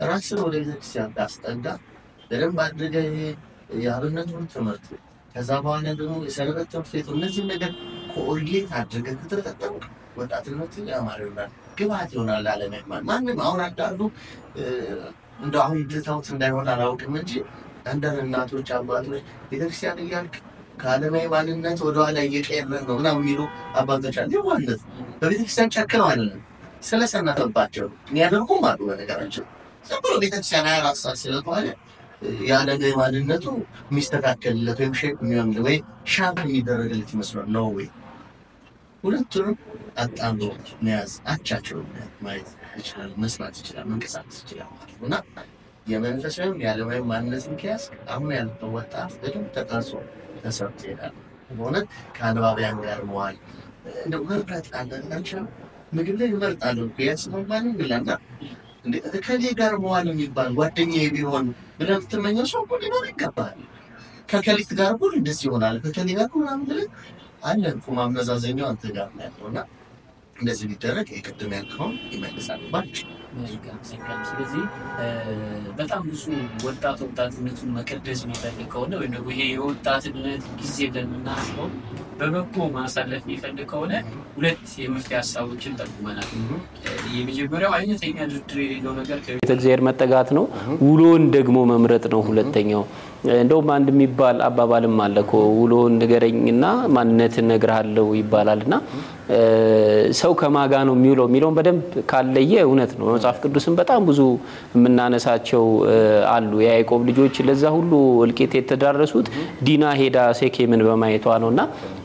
ራስን ወደ ቤተክርስቲያን ታስጠጋ በደንብ አድርገህ የአብነቱን ትምህርት ከዛ በኋላ ደግሞ የሰንበት ትምህርት ቤቱ እነዚህ ነገር ኮኦርዲኔት አድርገህ ከተጠቀምክ ወጣትነት ያማረ ይሆናል፣ ግብዓት ይሆናል። አለመማር ማንም አሁን አንዳንዱ እንደው አሁን ድታውት እንዳይሆን አላውቅም እንጂ አንዳንድ እናቶች አባቶች ቤተክርስቲያን እያልክ ከዓለማዊ ማንነት ወደኋላ እየቀየርን ነው ምናምን የሚሉ አባቶች አሉ። ማለት በቤተክርስቲያን ጨክነው አይደለም ስለሰነፈባቸው የሚያደርጉም አሉ። በነገራቸው ዝም ብሎ ቤተክርስቲያን 24 ሰዓት ስለተባለ የዓለማዊ ማንነቱ የሚስተካከልለት ወይም ሼፕ የሚሆንለት ወይ ሻፕ የሚደረግለት ይመስላል ነው ወይ? ሁለቱንም አጣምሮ መያዝ አቻቸው ማየት ይችላል፣ መስማት ይችላል፣ መንቀሳቀስ ይችላል ማለት ነው። እና የመንፈሳዊ የዓለማዊ ማንነትን ከያዝ አሁን ያለው ወጣት በደንብ ተቀርጾ ተሰርቶ ይሄዳል። በእውነት ከአንባቢያን ጋር መዋል እንደው መርዳት አንዳንዶቻችን ምግብ ላይ ይመርጣሉ ያስበው ማለት ይላልና እንደ ከሌ ጋር መዋል የሚባል ጓደኛዬ ቢሆን ብለህ ትመኘው ሰው ሁሉ ሊኖር ይገባል። ከከሊት ጋር ሁሉ እንደዚህ ይሆናል። ከከሌ ጋር ምናምን ብለህ አለን እኮ ማመዛዘኛው አንተ ጋር ነው ያለውና እንደዚህ ቢደረግ የቅድም ያልከውን ይመልሳል ባጭ። ስለዚህ በጣም ብዙ ወጣትነቱን መቀደስ የሚፈልግ ከሆነ ወይም ደግሞ ይሄ የወጣትነት ጊዜ ለምናስበው በበጎ ማሳለፍ የሚፈልግ ከሆነ ሁለት የመፍትሄ ሀሳቦችን ጠቁመናል። የመጀመሪያው አይነተኛ ድርድር የሌለው ነገር ከቤተ እግዚአብሔር መጠጋት ነው። ውሎን ደግሞ መምረጥ ነው ሁለተኛው። እንደውም አንድ የሚባል አባባልም አለ እኮ ውሎን ንገረኝና ማንነትን እነግርሃለሁ ይባላልና ሰው ከማጋ ነው የሚለውን በደንብ ካለየ እውነት ነው። መጽሐፍ ቅዱስን በጣም ብዙ የምናነሳቸው አሉ። የያዕቆብ ልጆች ለዛ ሁሉ እልቂት የተዳረሱት ዲና ሄዳ ሴኬምን በማየቷ ነውና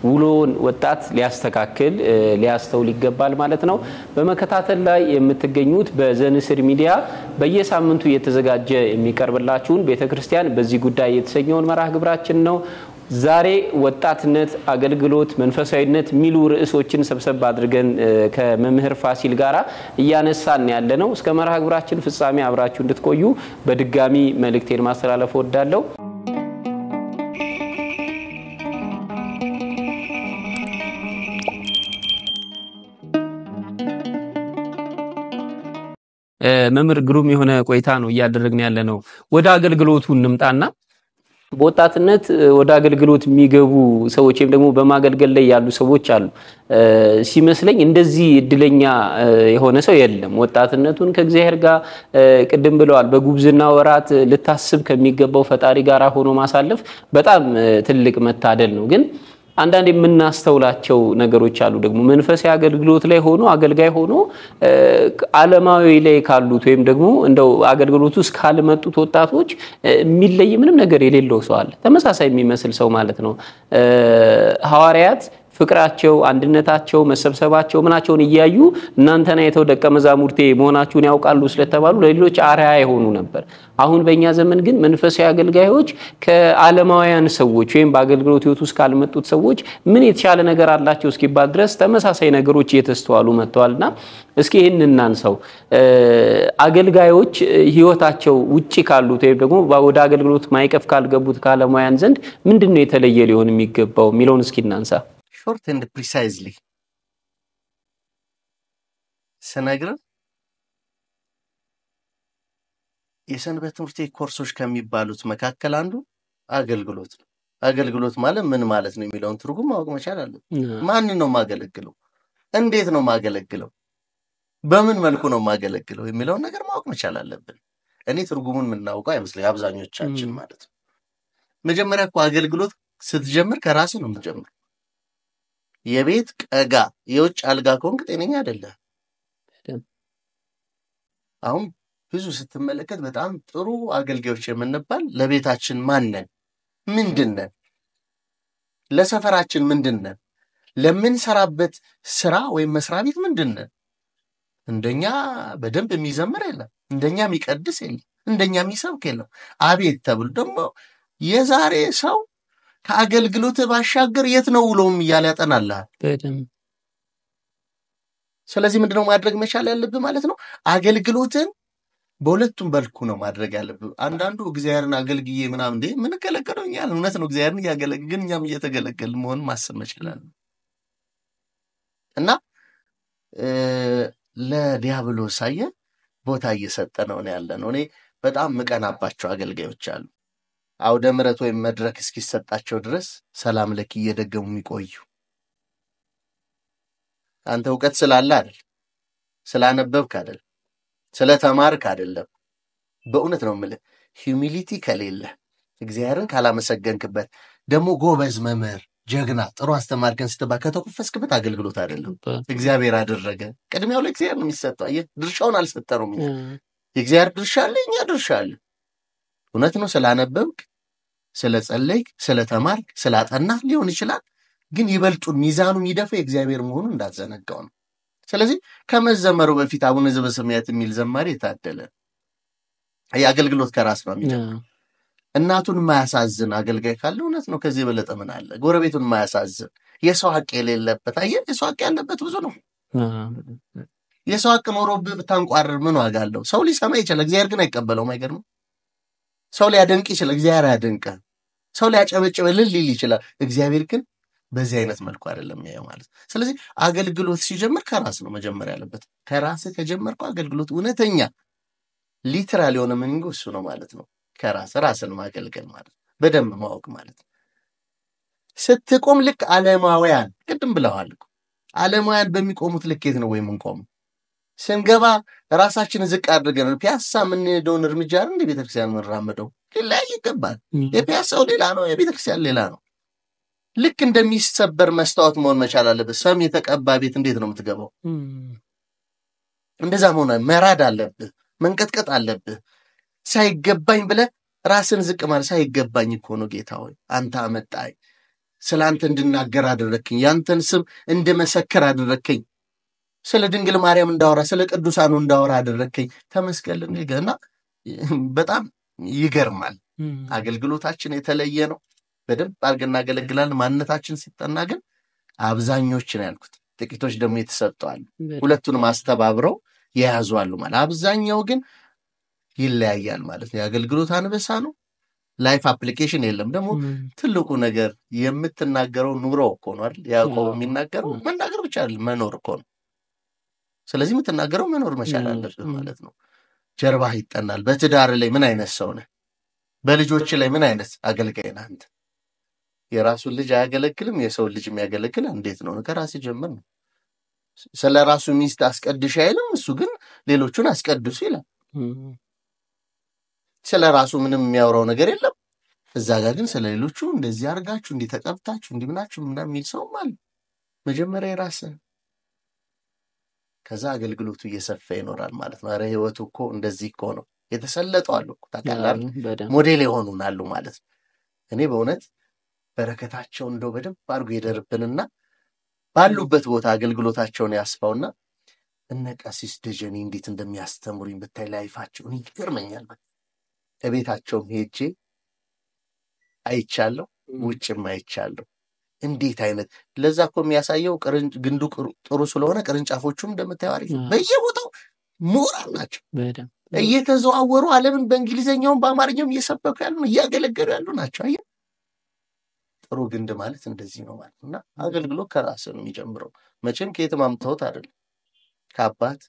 ውሎን ወጣት ሊያስተካክል ሊያስተውል ይገባል ማለት ነው። በመከታተል ላይ የምትገኙት በዘንስር ሚዲያ በየሳምንቱ እየተዘጋጀ የሚቀርብላችሁን ቤተክርስቲያን በዚህ ጉዳይ የተሰኘውን መርሃ ግብራችን ነው። ዛሬ ወጣትነት አገልግሎት መንፈሳዊነት ሚሉ ርዕሶችን ሰብሰብ አድርገን ከመምህር ፋሲል ጋራ እያነሳን ያለነው እስከ መርሃ ግብራችን ፍጻሜ አብራችሁ እንድትቆዩ በድጋሚ መልእክቴን ማስተላለፍ ወዳለሁ መምህር ግሩም የሆነ ቆይታ ነው እያደረግን ያለነው ወደ አገልግሎቱ እንምጣና በወጣትነት ወደ አገልግሎት የሚገቡ ሰዎች ወይም ደግሞ በማገልገል ላይ ያሉ ሰዎች አሉ ሲመስለኝ እንደዚህ እድለኛ የሆነ ሰው የለም ወጣትነቱን ከእግዚአብሔር ጋር ቅድም ብለዋል በጉብዝና ወራት ልታስብ ከሚገባው ፈጣሪ ጋር ሆኖ ማሳለፍ በጣም ትልቅ መታደል ነው ግን አንዳንዴ የምናስተውላቸው ነገሮች አሉ ደግሞ መንፈሳዊ አገልግሎት ላይ ሆኖ አገልጋይ ሆኖ ዓለማዊ ላይ ካሉት ወይም ደግሞ እንደው አገልግሎቱ ውስጥ ካልመጡት ወጣቶች የሚለይ ምንም ነገር የሌለው ሰው አለ ተመሳሳይ የሚመስል ሰው ማለት ነው ሐዋርያት ፍቅራቸው አንድነታቸው መሰብሰባቸው ምናቸውን ይያዩ እናንተና የተው ደቀ መዛሙርቴ መሆናችሁን ያውቃሉ ስለተባሉ ለሌሎች አርአያ የሆኑ ነበር አሁን በእኛ ዘመን ግን መንፈሳዊ አገልጋዮች ከዓለማውያን ሰዎች ወይም በአገልግሎት ህይወት ውስጥ ካልመጡት ሰዎች ምን የተሻለ ነገር አላቸው እስኪባል ድረስ ተመሳሳይ ነገሮች እየተስተዋሉ መጥተዋልና እስኪ ይሄንን እናንሳው አገልጋዮች ህይወታቸው ውጪ ካሉት ወይም ደግሞ ወደ አገልግሎት ማይቀፍ ካልገቡት ከዓለማውያን ዘንድ ምንድነው የተለየ ሊሆን የሚገባው ሚሊዮን እስኪ እናንሳ short and precisely ስነግር የሰንበት ትምህርት ኮርሶች ከሚባሉት መካከል አንዱ አገልግሎት ነው አገልግሎት ማለት ምን ማለት ነው የሚለውን ትርጉም ማወቅ መቻል አለብን ማን ነው ማገለግለው እንዴት ነው ማገለግለው በምን መልኩ ነው ማገለግለው የሚለውን ነገር ማወቅ መቻል አለብን እኔ ትርጉሙን ምናውቀው አይመስልኝ አብዛኞቻችን ማለት ነው መጀመሪያ እኮ አገልግሎት ስትጀምር ከራስ ነው የምትጀምር የቤት ቀጋ የውጭ አልጋ ኮንክ ጤነኛ አይደለም አሁን ብዙ ስትመለከት በጣም ጥሩ አገልጋዮች የምንባል ለቤታችን ማንነን ምንድነን ለሰፈራችን ምንድነን ለምን ሰራበት ስራ ወይ መስሪያ ቤት ምንድነን እንደኛ በደንብ የሚዘምር የለም እንደኛ የሚቀድስ የለም እንደኛ የሚሰብክ የለም አቤት ተብሎ ደግሞ የዛሬ ሰው ከአገልግሎት ባሻገር የት ነው ውሎም ይያል ያጠናልሃል በደም ስለዚህ ምንድነው ማድረግ መቻል ያለብህ ማለት ነው አገልግሎትን በሁለቱም በልኩ ነው ማድረግ ያለብህ አንዳንዱ እግዚአብሔርን አገልግዬ ምናምን እንደ ምን ከለከለውኛ እውነት ነው እግዚአብሔርን ያገለግልን እኛም እየተገለገልን መሆን ማሰብ መቻላል እና ለዲያብሎስ አየ ቦታ እየሰጠ ነው ያለነው እኔ በጣም መቀናባቸው አገልጋዮች አሉ አውደ ምሕረት ወይ መድረክ እስኪሰጣቸው ድረስ ሰላም ለኪ እየደገሙ የሚቆዩ አንተ ዕውቀት ስላለ አይደል ስላነበብክ አይደል ስለተማርክ አይደለም በእውነት ነው ማለት ሂዩሚሊቲ ከሌለ እግዚአብሔርን ካላመሰገንክበት ደሞ ጎበዝ መምህር ጀግና ጥሩ አስተማርከን ስትባ ከተቆፈስክበት አገልግሎት አይደለም እግዚአብሔር አደረገ ቅድሚያው ለእግዚአብሔር ነው የሚሰጠው ድርሻውን አልሰጠሩም የእግዚአብሔር ድርሻ አለኛ ድርሻ አለ እውነት ነው ስላነበብክ ስለጸለይክ ስለተማርክ ስላጠናህ ሊሆን ይችላል ግን ይበልጡን ሚዛኑ የሚደፈው እግዚአብሔር መሆኑን እንዳትዘነጋው ነው ስለዚህ ከመዘመሩ በፊት አቡነ ዘበሰማያት የሚል ዘማሪ የታደለ አገልግሎት ከራስ ነው የሚጀምረው እናቱን ማያሳዝን አገልጋይ ካለ እውነት ነው ከዚህ በለጠ ምን አለ ጎረቤቱን ማያሳዝን የሰው ሐቅ የሌለበት የሰው ሐቅ ያለበት ብዙ ነው የሰው ሐቅ ኖሮብህ ብታንቋርር ምን ዋጋ አለው ሰው ሊሰማ ይችላል እግዚአብሔር ግን አይቀበለውም አይገርም ሰው ሊያደንቅ ይችላል እግዚአብሔር ያደንቃል ሰው ሊያጨበጭብ ሊል ይችላል እግዚአብሔር ግን በዚህ አይነት መልኩ አይደለም ያየው ማለት ስለዚህ አገልግሎት ሲጀምር ከራስ ነው መጀመሪያ ያለበት ከራስ ከጀመርኩ አገልግሎት እውነተኛ ሊትራሊ ሆነ ምንጉ እሱ ነው ማለት ነው ከራስ ራስን ማገልገል ማለት በደንብ ማወቅ ማለት ስትቆም ልክ ዓለማውያን ቅድም ብለዋል ዓለማውያን በሚቆሙት ልኬት ነው ወይ ምንቆም ስንገባ ራሳችን ዝቅ አድርገን ፒያሳ ምን ዶን እርምጃ እንደ ቤተክርስቲያን መራመደው ላይ ይገባል የፒያሳው ሌላ ነው የቤተክርስቲያን ሌላ ነው ልክ እንደሚሰበር መስታወት መሆን መቻል አለበት ሰም የተቀባ ቤት እንዴት ነው የምትገባው እንደዛ ሆነ መራድ አለበት መንቀጥቀጥ አለበት ሳይገባኝ ብለ ራስን ዝቅ ማለት ሳይገባኝ እኮ ነው ጌታ ሆይ አንተ አመጣኝ ስላንተ እንድናገር አደረከኝ ያንተን ስም እንደመሰከር አደረከኝ ስለ ድንግል ማርያም እንዳወራ ስለ ቅዱሳኑ እንዳወራ አደረከኝ ተመስገን ገና በጣም ይገርማል አገልግሎታችን የተለየ ነው በደንብ አድርገን እናገለግላለን። ማንነታችን ሲጠና ግን አብዛኞች ነው ያልኩት፣ ጥቂቶች ደግሞ የተሰጠዋል። ሁለቱንም አስተባብረው የያዙ አሉ ማለት። አብዛኛው ግን ይለያያል ማለት ነው። የአገልግሎት አንበሳ ነው። ላይፍ አፕሊኬሽን የለም። ደግሞ ትልቁ ነገር የምትናገረው ኑሮ እኮ ነው አይደል? ያዕቆብ የሚናገረው መናገር ብቻ አይደለም መኖር እኮ ነው። ስለዚህ የምትናገረው መኖር መቻል አለብህ ማለት ነው። ጀርባህ ይጠናል። በትዳር ላይ ምን አይነት ሰው ነህ? በልጆች ላይ ምን አይነት አገልጋይ ነህ አንተ? የራሱን ልጅ አያገለግልም፣ የሰው ልጅ የሚያገለግል እንዴት ነው? ከራስ ጀምር ነው። ስለ ራሱ ሚስት አስቀድሽ አይልም፣ እሱ ግን ሌሎቹን አስቀድሱ ይላል። ስለ ራሱ ምንም የሚያወራው ነገር የለም። እዛ ጋር ግን ስለ ሌሎቹ እንደዚህ አድርጋችሁ እንዲህ ተቀብታችሁ እንዲህ ብላችሁ ምናምን የሚል ሰውም አለ። መጀመሪያ የራስህ፣ ከዛ አገልግሎቱ እየሰፋ ይኖራል ማለት ነው። ኧረ ህይወቱ እኮ እንደዚህ እኮ ነው። የተሰለጡ አሉ እኮ ታውቃለህ፣ ሞዴል የሆኑናሉ ማለት ነው። እኔ በእውነት በረከታቸው እንደው በደንብ አድርጎ ይደርብንና ባሉበት ቦታ አገልግሎታቸውን ያስፋውና እነ ቀሲስ ደጀኔ እንዴት እንደሚያስተምሩኝ ብታይ ላይፋቸው እኔ ይገርመኛል። ቤታቸውም ሄጄ አይቻለሁ፣ ውጭም አይቻለሁ። እንዴት አይነት ለዛ እኮ የሚያሳየው ግንዱ ጥሩ ስለሆነ ቅርንጫፎቹም እንደምታየው አሪፍ በየቦታው ምሁራን ናቸው። እየተዘዋወሩ ዓለምን በእንግሊዝኛውም በአማርኛውም እየሰበኩ ያሉ እያገለገሉ ያሉ ናቸው። አየህ፣ ጥሩ ግንድ ማለት እንደዚህ ነው ማለት እና አገልግሎት ከራስ ነው የሚጀምረው። መቼም ከየትም አምጥተውት አይደለም፣ ከአባት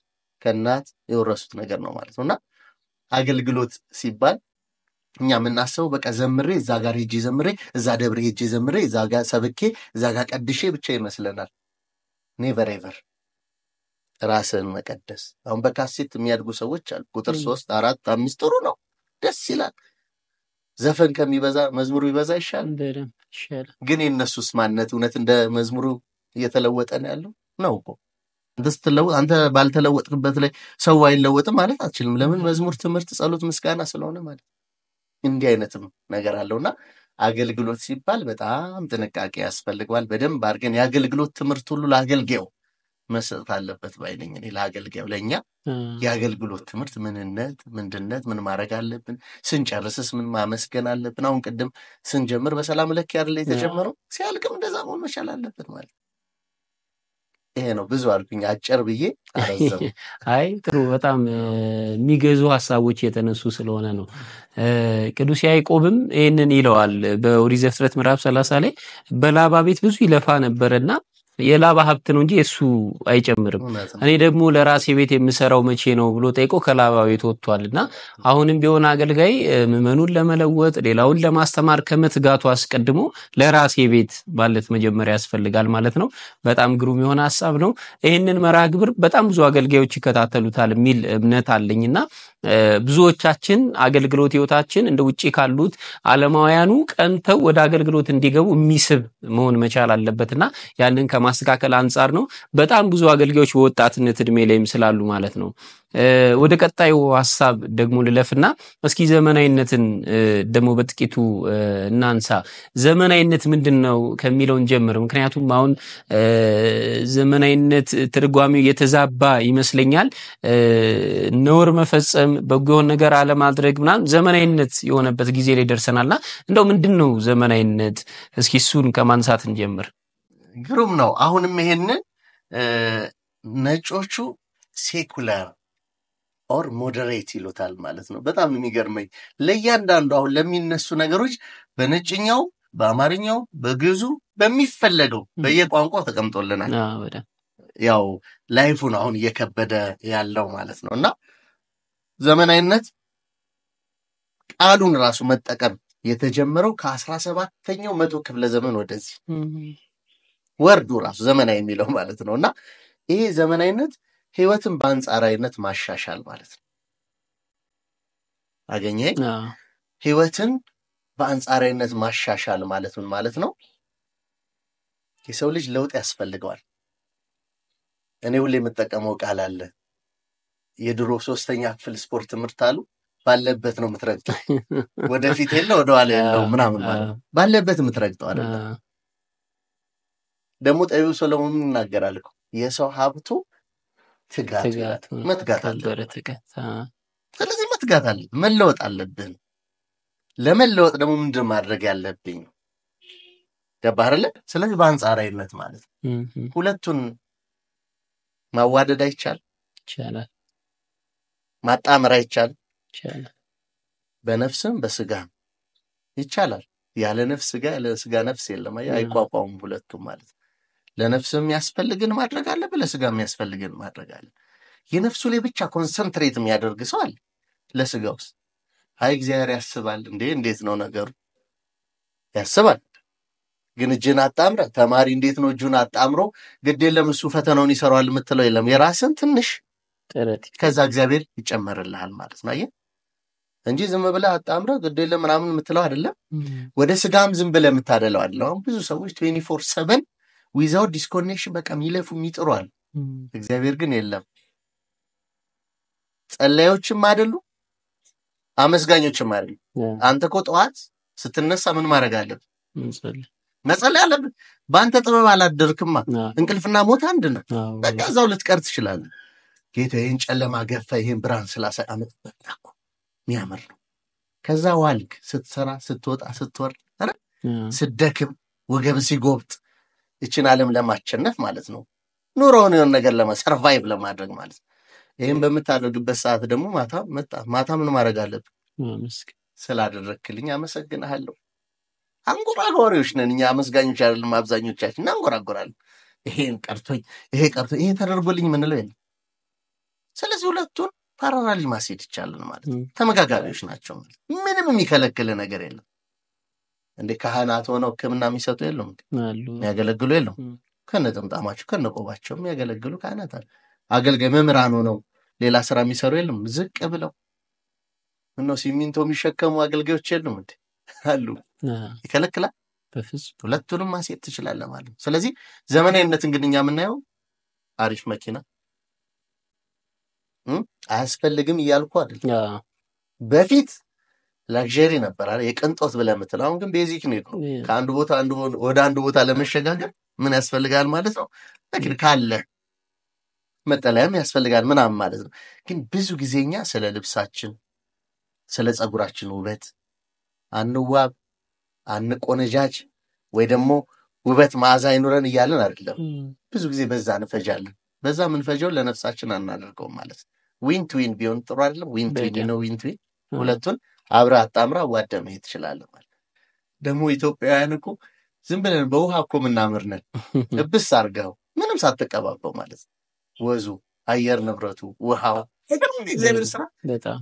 ከእናት የወረሱት ነገር ነው ማለት ነውና አገልግሎት ሲባል እኛ የምናስበው በቃ ዘምሬ እዛ ጋር ሄጄ ዘምሬ እዛ ደብሬ ሄጄ ዘምሬ እዛ ጋር ሰብኬ እዛ ጋር ቀድሼ ብቻ ይመስለናል። ኔቨር ኤቨር ራስን መቀደስ። አሁን በካሴት የሚያድጉ ሰዎች አሉ። ቁጥር 3 4 5 ጥሩ ነው፣ ደስ ይላል። ዘፈን ከሚበዛ መዝሙሩ ይበዛ ይሻላል። ግን የነሱስ ማንነት እውነት እንደ መዝሙሩ እየተለወጠ ነው ያለው ነው እኮ። አንተ ባልተለወጥክበት ላይ ሰው አይለወጥም ማለት አትችልም። ለምን? መዝሙር፣ ትምህርት፣ ጸሎት፣ ምስጋና ስለሆነ ማለት እንዲህ አይነትም ነገር አለውና አገልግሎት ሲባል በጣም ጥንቃቄ ያስፈልገዋል። በደንብ አድርገን የአገልግሎት ትምህርት ሁሉ ለአገልጋዩ መስጠት አለበት ባይነኝ። እኔ ለአገልጋዩ ለኛ የአገልግሎት ትምህርት ምንነት፣ ምንድነት፣ ምን ማድረግ አለብን፣ ስንጨርስስ ምን ማመስገን አለብን። አሁን ቅድም ስንጀምር በሰላም ለክ ያርለ የተጀመረው ሲያልቅም እንደዛ መሆን መቻል አለበት ማለት ይሄ ነው። ብዙ አልኩኝ አጭር ብዬ አረዘም። አይ ጥሩ፣ በጣም የሚገዙ ሐሳቦች የተነሱ ስለሆነ ነው። ቅዱስ ያዕቆብም ይሄንን ይለዋል በኦሪት ዘፍጥረት ምዕራፍ 30 ላይ በላባ ቤት ብዙ ይለፋ ነበርና የላባ ሀብት ነው እንጂ እሱ አይጨምርም። እኔ ደግሞ ለራሴ ቤት የምሰራው መቼ ነው ብሎ ጠይቆ ከላባ ቤት ወጥቷልና አሁንም ቢሆን አገልጋይ ምዕመኑን ለመለወጥ ሌላውን ለማስተማር ከመትጋቱ አስቀድሞ ለራሴ ቤት ማለት መጀመሪያ ያስፈልጋል ማለት ነው። በጣም ግሩም የሆነ ሐሳብ ነው። ይሄንን መርሃ ግብር በጣም ብዙ አገልጋዮች ይከታተሉታል የሚል እምነት አለኝና ብዙዎቻችን አገልግሎት ህይወታችን እንደ ውጪ ካሉት ዓለማውያኑ ቀንተው ወደ አገልግሎት እንዲገቡ የሚስብ መሆን መቻል አለበትና ያንን ከማስተካከል አንፃር ነው። በጣም ብዙ አገልጋዮች በወጣትነት እድሜ ላይም ስላሉ ማለት ነው። ወደ ቀጣዩ ሐሳብ ደግሞ ልለፍና እስኪ ዘመናዊነትን ደግሞ በጥቂቱ እናንሳ። ዘመናዊነት ምንድነው ከሚለውን ጀምር። ምክንያቱም አሁን ዘመናዊነት ትርጓሜው የተዛባ ይመስለኛል። ነውር መፈጸም፣ በጎ ነገር አለማድረግ ምናምን ዘመናዊነት የሆነበት ጊዜ ላይ ደርሰናልና እንደው ምንድነው ዘመናዊነት? እስኪ እሱን ከማንሳት እንጀምር። ግሩም ነው። አሁንም ይሄንን ነጮቹ ሴኩላር ኦር ሞዴሬት ይሉታል ማለት ነው። በጣም የሚገርመኝ ለእያንዳንዱ አሁን ለሚነሱ ነገሮች በነጭኛው፣ በአማርኛው፣ በግዕዙ በሚፈለገው በየቋንቋው ተቀምጦልናል። ያው ላይፉን አሁን እየከበደ ያለው ማለት ነው እና ዘመናዊነት ቃሉን ራሱ መጠቀም የተጀመረው ከ17ኛው መቶ ክፍለ ዘመን ወደዚህ ወርዱ ራሱ ዘመናዊ የሚለው ማለት ነውና ይሄ ዘመናዊነት ህይወትን በአንጻራዊነት ማሻሻል ማለት ነው። አገኘ ህይወትን በአንጻራዊነት ማሻሻል ማለት ምን ማለት ነው? የሰው ልጅ ለውጥ ያስፈልገዋል። እኔ ሁሌ የምጠቀመው ቃል አለ። የድሮ 3ኛ ክፍል ስፖርት ትምህርት አሉ ባለበት ነው የምትረግጠው፣ ወደፊት የለ ወደኋላ የለው ምናምን ማለት ባለበት የምትረግጠው አይደል? ደግሞ ጠቢቡ ሰሎሞን ይናገራል እኮ የሰው ሀብቱ ትጋት መትጋት አለበት። ስለዚህ መትጋት አለብን፣ መለወጥ አለብን። ለመለወጥ ደግሞ ምንድን ማድረግ ያለብኝ? ገባህ አይደለ? ስለዚህ በአንጻራዊነት ማለት ሁለቱን ማዋደድ አይቻልም፣ ይቻላል ማጣመር አይቻልም። ይቻላል። በነፍስም በስጋም ይቻላል። ያለ ነፍስ ስጋ ያለ ስጋ ነፍስ የለም። አይቋቋሙም ሁለቱም ማለት ነው። ለነፍስም የሚያስፈልግን ማድረግ አለብህ፣ ለስጋም የሚያስፈልግን ማድረግ አለ። የነፍሱ ላይ ብቻ ኮንሰንትሬት የሚያደርግ ሰው አለ። ለስጋውስ አይ እግዚአብሔር ያስባል እንዴ? እንዴት ነው ነገሩ? ያስባል ግን እጅን አጣምረ ተማሪ እንዴት ነው እጁን አጣምሮ ግድ የለም እሱ ፈተናውን ይሰራዋል የምትለው የለም። የራስን ትንሽ ጥረት ከዛ እግዚአብሔር ይጨመርልሃል ማለት ነው። አየህ እንጂ ዝም ብለህ አጣምረ ግድ የለም ምናምን የምትለው አይደለም። ወደ ስጋም ዝም ብለህ የምታደለው አይደለም። አሁን ብዙ ሰዎች 24/7 ዊዛውት ዲስኮኔክሽን በቃ የሚለፉ የሚጥሯል። እግዚአብሔር ግን የለም። ጸላዮችም አይደሉ አመስጋኞችም አይደሉ። አንተ እኮ ጠዋት ስትነሳ ምን ማድረግ አለብህ? መጸለይ አለብህ። በአንተ ጥበብ አላደርክማ። እንቅልፍና ሞት አንድ ነው። በቃ እዛው ልትቀር ትችላለህ። ጌታ ይህን ጨለማ ገፋ፣ ይህን ብርሃን ስላሳይ አመት በቃ እኮ የሚያምር ነው። ከዛ ዋልክ ስትሰራ ስትወጣ ስትወርድ ስትደክም ወገብ ሲጎብጥ ይችን ዓለም ለማሸነፍ ማለት ነው። ኑሮውን የሆነ ነገር ሰርቫይቭ ለማድረግ ማለት ነው። ይህን በምታደርግበት ሰዓት ደግሞ ማታ ምን ማድረግ አለብህ? ስላደረክልኝ አመሰግንሃለሁ። አንጎራጎሪዎች ነን እኛ፣ አመስጋኞች አይደለም አብዛኞቻችን። እናንጎራጎራለን። ይሄን ቀርቶኝ ይሄ ቀርቶኝ ይሄ ተደርጎልኝ ምንለው የለም። ስለዚህ ሁለቱን ፓራራሊ ማስሄድ ይቻላል ማለት ነው። ተመጋጋቢዎች ናቸው ማለት ምንም የሚከለክል ነገር የለም። እንደ ካህናት ሆነው ሕክምና የሚሰጡ የለም እንዴ? የሚያገለግሉ የለም? ከነጥምጣማቸው ከነቆባቸው የሚያገለግሉ ካህናት አሉ። አገልጋይ መምህራን ሆነው ሌላ ስራ የሚሰሩ የለም? ዝቅ ብለው ምነው ሲሚንቶ የሚሸከሙ አገልጋዮች የለም እንዴ? አሉ። ይከለክላል? በፍጹም። ሁለቱንም ማስሄድ ትችላለህ ማለት ነው። ስለዚህ ዘመናዊነት እንግዲህ እኛ የምናየው አሪፍ መኪና አያስፈልግም እያልኩ አይደል። በፊት ላክዠሪ ነበር አይደል የቅንጦት ብለህ የምትለው። አሁን ግን ቤዚክ ነው። ከአንዱ ቦታ ወደ አንዱ ቦታ ለመሸጋገር ምን ያስፈልጋል ማለት ነው? ለኪን ካለ መጠለያም ያስፈልጋል ምናምን ማለት ነው። ግን ብዙ ጊዜኛ ስለ ልብሳችን ስለ ጸጉራችን ውበት አንዋብ አንቆነጃጅ ወይ ደግሞ ውበት መዓዛ አይኖረን እያለን አይደለም። ብዙ ጊዜ በዛ እንፈጃለን። በዛ ምንፈጀው ለነፍሳችን አናደርገውም ማለት ነው። ዊን ቱ ዊን ቢሆን ጥሩ አይደለም? ዊን ቱ ዊን ነው። ዊን ቱ ዊን ሁለቱን አብረህ አጣምራ ዋደ መሄድ ትችላለህ ማለት ደግሞ ኢትዮጵያውያን እኮ ዝም ብለን በውሃ እኮ ምናምር ነን። እብስ አድርገው ምንም ሳትቀባበው ማለት ነው። ወዙ አየር ንብረቱ ውሃው እግዚአብሔር ስራ በጣም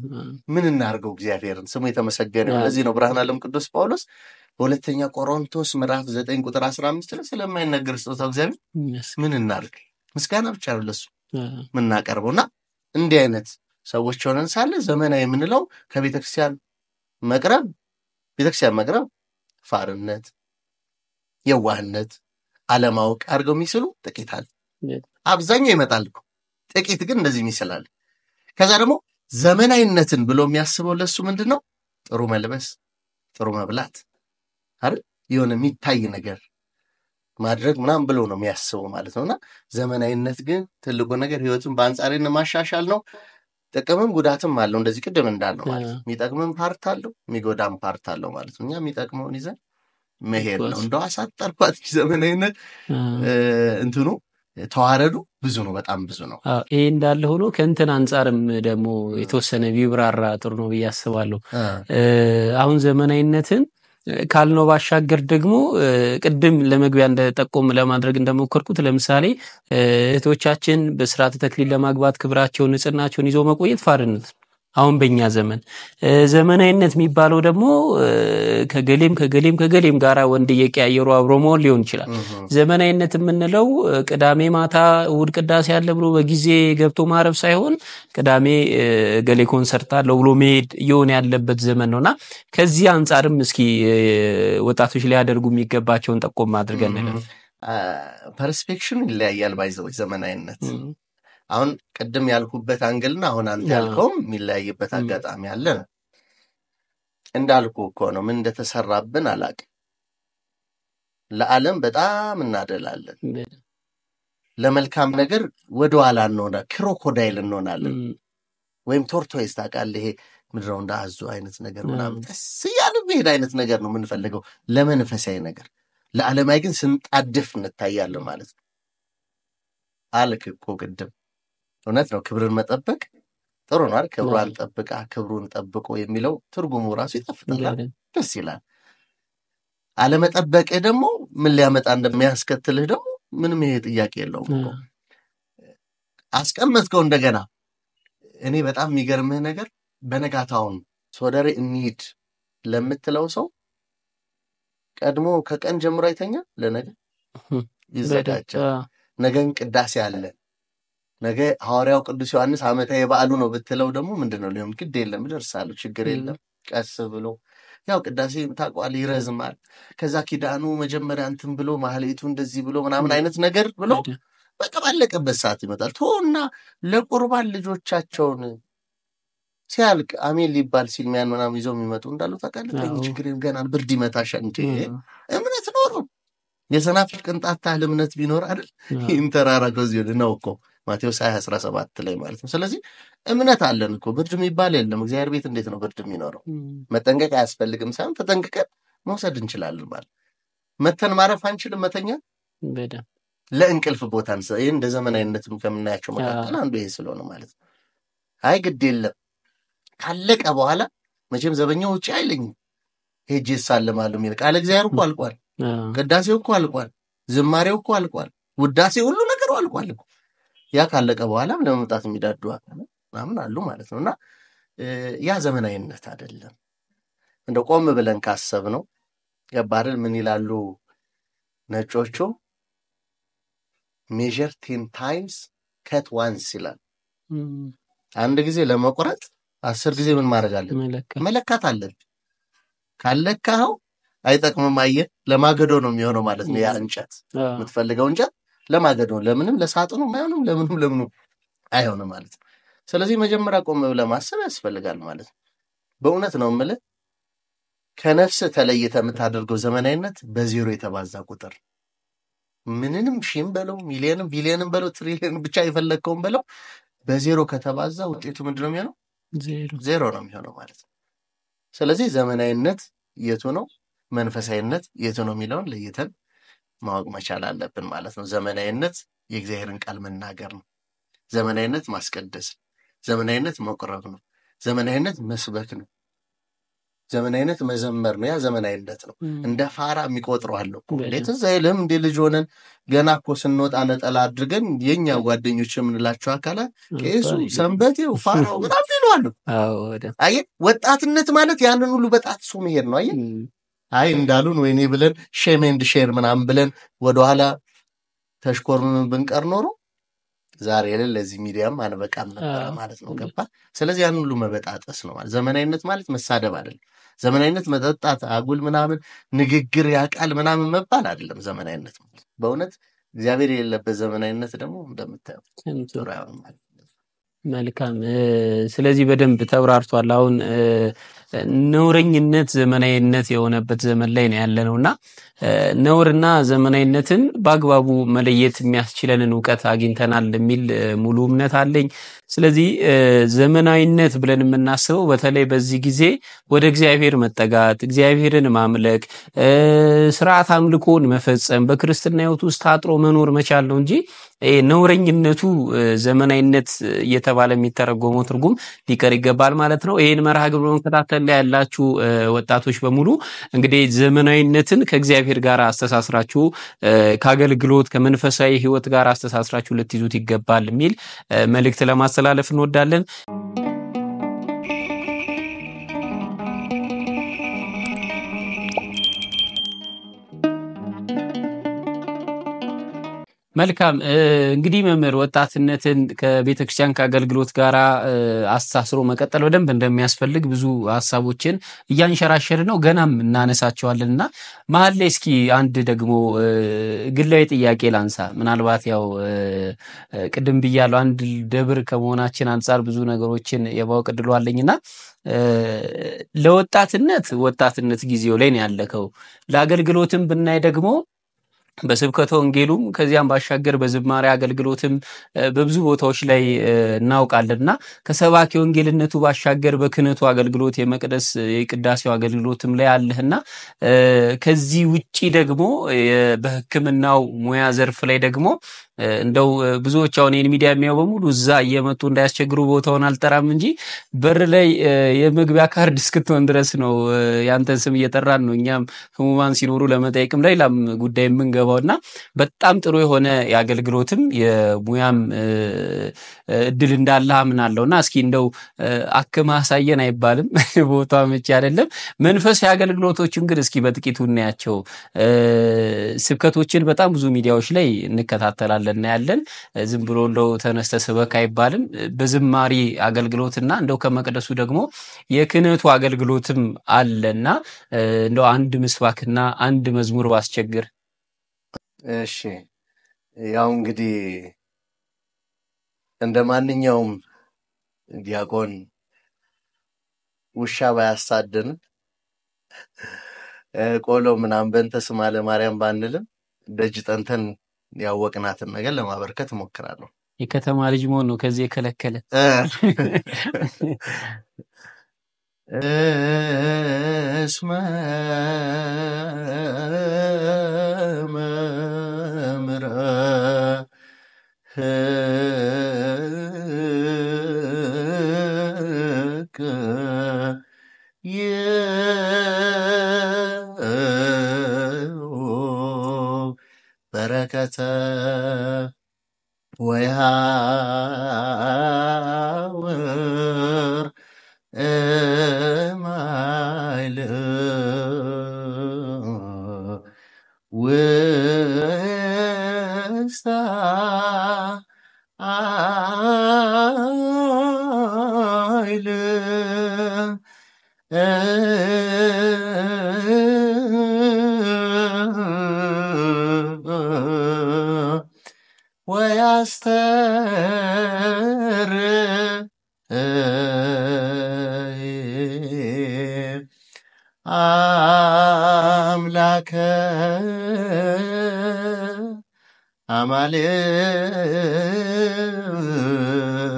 ምን እናርገው? እግዚአብሔርን ስሙ የተመሰገነ። ለዚህ ነው ብርሃነ ዓለም ቅዱስ ጳውሎስ በሁለተኛ ቆሮንቶስ ምዕራፍ 9 ቁጥር 15 ላይ ስለማይነገር ስጦታው እግዚአብሔር ምን እናርግ? ምስጋና ብቻ ነው ለሱ ምናቀርበውና እንዲህ አይነት ሰዎች ሆነን ሳለ ዘመናዊ የምንለው ከቤተክርስቲያን መቅረብ ፋርነት፣ የዋህነት፣ አለማወቅ አድርገው የሚስሉ ጥቂት አለ። አብዛኛው ይመጣል እኮ ጥቂት ግን እንደዚህ የሚስላል። ከዛ ደግሞ ዘመናዊነትን ብሎ የሚያስበው ለሱ ምንድነው? ጥሩ መልበስ፣ ጥሩ መብላት አይደል? የሆነ የሚታይ ነገር ማድረግ ምናምን ብሎ ነው የሚያስበው ማለት ነውና ዘመናዊነት ግን ትልቁ ነገር ህይወትን በአንጻራዊነት ማሻሻል ነው። ጥቅምም ጉዳትም አለው። እንደዚህ ቅድም እንዳልነው ማለት ነው። የሚጠቅምም ፓርት አለው፣ የሚጎዳም ፓርት አለው ማለት ነው። እኛ የሚጠቅመውን ይዘን መሄድ ነው። እንደው አሳጠርኳት ዘመናዊነት እንትኑ ተዋረዱ ብዙ ነው፣ በጣም ብዙ ነው። ይሄ እንዳለ ሆኖ ከእንትን አንጻርም ደግሞ የተወሰነ ቢብራራ ጥሩ ነው ብዬ አስባለሁ። አሁን ዘመናዊነትን ካልነው ባሻገር ደግሞ ቅድም ለመግቢያ እንደጠቆም ለማድረግ እንደሞከርኩት ለምሳሌ እህቶቻችን በስርዓተ ተክሊል ለማግባት ክብራቸውን ንጽህናቸውን ይዞ መቆየት ፋርነት ነው። አሁን በእኛ ዘመናዊነት የሚባለው ደግሞ ከገሌም ጋራ ወንድ እየቀያየሩ አብሮ መሆን ሊሆን ይችላል። ዘመናዊነት የምንለው ቅዳሜ ማታ እሑድ ቅዳሴ ያለ ብሎ በጊዜ ገብቶ ማረፍ ሳይሆን ቅዳሜ ገሌ ኮንሰርት አለው ብሎ መሄድ እየሆነ ያለበት ዘመን ነውና ከዚህ አንጻርም እስኪ ወጣቶች ሊያደርጉ የሚገባቸውን ጠቆም አድርገን ፐርስፔክሽኑ ይለያያል። ባይዘው ዘመናዊነት አሁን ቅድም ያልኩበት አንግልና አሁን አንተ ያልከውም የሚለያይበት አጋጣሚ አለ ነው። እንዳልኩ እኮ ነው ምን እንደተሰራብን አላውቅም። ለዓለም በጣም እናደላለን። ለመልካም ነገር ወደኋላ እንሆናለን፣ ክሮኮዳይል እንሆናለን። ወይም ቶርቶይስ ታውቃለህ? ይሄ ምድረው እንዳዙ አይነት ነገር ምናምን ቀስ እያልን መሄድ አይነት ነገር ነው የምንፈልገው ለመንፈሳዊ ነገር። ለዓለማዊ ግን ስንጣድፍ እንታያለን ማለት ነው። አልክ እኮ ቅድም እውነት ነው። ክብርን መጠበቅ ጥሩ ነው አይደል? ክብሯን ጠብቃ ክብሩን ጠብቆ የሚለው ትርጉሙ ራሱ ይጣፍጣል፣ ደስ ይላል። አለመጠበቅህ ደግሞ ምን ሊያመጣ እንደሚያስከትልህ ደግሞ ምንም ይሄ ጥያቄ የለውም እኮ። አስቀመጥከው እንደገና። እኔ በጣም የሚገርምህ ነገር በነጋታውን ሶደሬ እንሂድ ለምትለው ሰው ቀድሞ ከቀን ጀምሮ አይተኛ፣ ለነገ ይዘጋጃል። ነገን ቅዳሴ አለ፣ ነገ ሐዋርያው ቅዱስ ዮሐንስ ዓመታዊ በዓሉ ነው ብትለው ደግሞ ምንድነው ሊሆን ግድ የለም እደርሳለሁ፣ ችግር የለም ቀስ ብሎ ያው ቅዳሴ ታውቋል ይረዝማል። ከዛ ኪዳኑ መጀመሪያ እንትን ብሎ ማህሌቱ እንደዚህ ብሎ ምናምን አይነት ነገር ብሎ በቃ ባለቀበት ሰዓት ይመጣል። ቶና ለቁርባን ልጆቻቸውን ሲያልቅ አሜን ሊባል ሲል ሚያን ምናምን ይዘው የሚመጡ እንዳሉ ታውቃለህ። ችግር ገና ብርድ ይመታሻል እንጂ እምነት ኖሮ የሰናፍጭ ቅንጣት ታህል እምነት ቢኖር አይደል ይህን ተራራ ከዚህ ነው እኮ ማቴዎስ 20:17 ላይ ማለት ነው። ስለዚህ እምነት አለን እኮ ብርድ የሚባል የለም። እግዚአብሔር ቤት እንዴት ነው ብርድ የሚኖረው? መጠንቀቅ አያስፈልግም ሳይሆን ተጠንቅቀን መውሰድ እንችላለን ማለት። መተን ማረፍ አንችልም መተኛ በደም ለእንቅልፍ ቦታ ይሄ እንደ ዘመናዊነትም ከምናያቸው መካከል አንዱ ይሄ ስለሆነ ማለት ነው። አይ ግድ የለም ካለቀ በኋላ መቼም ዘበኛው ውጪ አይለኝም ሄጄ ሳለማለሁ የሚል ቃል እግዚአብሔር እኮ አልቋል። ቅዳሴው እኮ አልቋል። ዝማሬው እኮ አልቋል። ውዳሴ ሁሉ ነገሩ አልቋል እኮ። ያ ካለቀ በኋላ ለመምጣት የሚዳዱ ምናምን አሉ ማለት ነውና ያ ዘመናዊነት አይደለም። እንደው ቆም ብለን ካሰብነው ገባርን ምን ይላሉ ነጮቹ? ሜዠር 10 ታይምስ ከት ዋንስ ይላል። አንድ ጊዜ ለመቁረጥ 10 ጊዜ ምን ማድረግ አለብን? መለካት አለብን። ካለካው አይጠቅምም። አየህ ለማገዶ ነው የሚሆነው ማለት ነው። ያ እንጨት የምትፈልገው እንጨት ለማገዶ ለምንም ለሳጥኑ ማይሆንም ለምንም አይሆንም ማለት ነው። ስለዚህ መጀመሪያ ቆም ብለህ ማሰብ ያስፈልጋል ማለት ነው። በእውነት ነው የምልህ ከነፍስ ተለይተ የምታደርገው ዘመናዊነት በዜሮ የተባዛ ቁጥር ምንንም ሺም በለው ሚሊዮንም ቢሊዮንም በለው ትሪሊዮን ብቻ የፈለግከውን በለው በዜሮ ከተባዛ ውጤቱ ምንድን ነው የሚሆነው? ዜሮ ነው የሚሆነው ማለት ነው። ስለዚህ ዘመናዊነት የቱ ነው መንፈሳዊነት የቱ ነው የሚለውን ለይተን ማወቅ መቻል አለብን ማለት ነው። ዘመናዊነት የእግዚአብሔርን ቃል መናገር ነው። ዘመናዊነት ማስቀደስ፣ ዘመናዊነት መቁረብ ነው። ዘመናዊነት መስበክ ነው። ዘመናዊነት መዘመር ነው። ያ ዘመናዊነት ነው። እንደ ፋራ የሚቆጥረው አለ እኮ እንዴት ዘይልም እንደ ልጅ ሆነን ገና እኮ ስንወጣ ነጠላ አድርገን የኛ ጓደኞች የምንላቸው አካላት ቄሱ ሰንበቴው ፋራው በጣም ይሏሉ። አየህ ወጣትነት ማለት ያንን ሁሉ በጣጥሶ መሄድ ነው። አየህ አይ እንዳሉን ወይኔ ብለን ሼም ኤንድ ሼር ምናምን ብለን ወደኋላ ተሽኮርምን ብንቀር ኖሮ ዛሬ ለዚህ ሚዲያም አንበቃም ነበር ማለት ነው። ገባ? ስለዚህ ያን ሁሉ መበጣጠስ ነው ማለት ዘመናዊነት ማለት መሳደብ አይደለም። ዘመናዊነት መጠጣት አጉል ምናምን ንግግር ያቃል ምናምን መባል አይደለም ዘመናዊነት ማለት። በእውነት እግዚአብሔር የሌለበት ዘመናዊነት ደግሞ እንደምታየው ጥሩ አይሆንም ማለት ነው። መልካም። ስለዚህ በደንብ ተብራርቷል። አሁን ነውረኝነት ዘመናዊነት የሆነበት ዘመን ላይ ነው ያለነውና ነውርና ዘመናዊነትን በአግባቡ መለየት የሚያስችለንን ዕውቀት አግኝተናል የሚል ሙሉ እምነት አለኝ። ስለዚህ ዘመናዊነት ብለን የምናስበው በተለይ በዚህ ጊዜ ወደ እግዚአብሔር መጠጋት፣ እግዚአብሔርን ማምለክ፣ ስርዓት አምልኮን መፈጸም፣ በክርስትና ሕይወት ውስጥ ታጥሮ መኖር መቻል ነው እንጂ ነውረኝነቱ ዘመናዊነት እየተባለ የሚተረጎመው ትርጉም ሊቀር ይገባል ማለት ነው። ይሄን መርሃ ግብር በመከታተል ላይ ያላችሁ ወጣቶች በሙሉ እንግዲህ ዘመናዊነትን ከእግዚአብሔር ጋር አስተሳስራችሁ ከአገልግሎት ከመንፈሳዊ ሕይወት ጋር አስተሳስራችሁ ልትይዙት ይገባል የሚል መልእክት ለማስተላለፍ እንወዳለን። መልካም እንግዲህ መምህር ወጣትነትን ከቤተክርስቲያን ከአገልግሎት ጋር አስተሳስሮ መቀጠል በደንብ እንደሚያስፈልግ ብዙ ሐሳቦችን እያንሸራሸር ነው ገናም እናነሳቸዋለንና መሀል ላይ እስኪ አንድ ደግሞ ግላዊ ጥያቄ ላንሳ። ምናልባት ያው ቅድም ብያለሁ አንድ ደብር ከመሆናችን አንፃር ብዙ ነገሮችን የማወቅ ዕድሉ አለኝና ለወጣትነት ጊዜው ላይ ነው ያለከው። ለአገልግሎትም ብናይ ደግሞ በስብከተ ወንጌሉም ከዚያም ባሻገር በዝማሬ አገልግሎትም በብዙ ቦታዎች ላይ እናውቃለንና ከሰባኪ ወንጌልነቱ ባሻገር በክህነቱ አገልግሎት የመቅደስ የቅዳሴው አገልግሎትም ላይ አለህና ከዚህ ውጪ ደግሞ በሕክምናው ሙያ ዘርፍ ላይ ደግሞ እንደው ብዙዎች አሁን ይሄን ሚዲያ የሚያው በሙሉ እዛ እየመጡ እንዳያስቸግሩ ቦታውን አልጠራም እንጂ በር ላይ የመግቢያ ካርድ እስክትሆን ድረስ ነው ያንተን ስም እየጠራን ነው እኛም ህሙማን ሲኖሩ ለመጠየቅም ሌላም ጉዳይ የምንገባውና በጣም ጥሩ የሆነ የአገልግሎትም የሙያም እድል እንዳለ አምናለሁና እስኪ እንደው አክማ ሳየን አይባልም ቦታው መቼ አይደለም መንፈሳዊ አገልግሎቶችን ግን እስኪ በጥቂቱ እናያቸው ስብከቶችን በጣም ብዙ ሚዲያዎች ላይ እንከታተላለን ያለን ዝም ብሎ እንደው ተነስተ ስበክ አይባልም በዝማሪ አገልግሎትና እንደው ከመቅደሱ ደግሞ የክህነቱ አገልግሎትም አለና እንደው አንድ ምስባክና አንድ መዝሙር ባስቸግር እሺ ያው እንግዲህ እንደ ማንኛውም ዲያቆን ውሻ ባያሳደን ቆሎ ምናምን በእንተ ስማ ለማርያም ባንልም ደጅ ጠንተን ያወቅናትን ነገር ለማበርከት እሞክራለሁ። የከተማ ልጅ መሆን ነው ከዚህ የከለከለ እስመ መምህረ በረከተ ወይሃውር እማይል ውስታ አይል ወያስተር አምላከ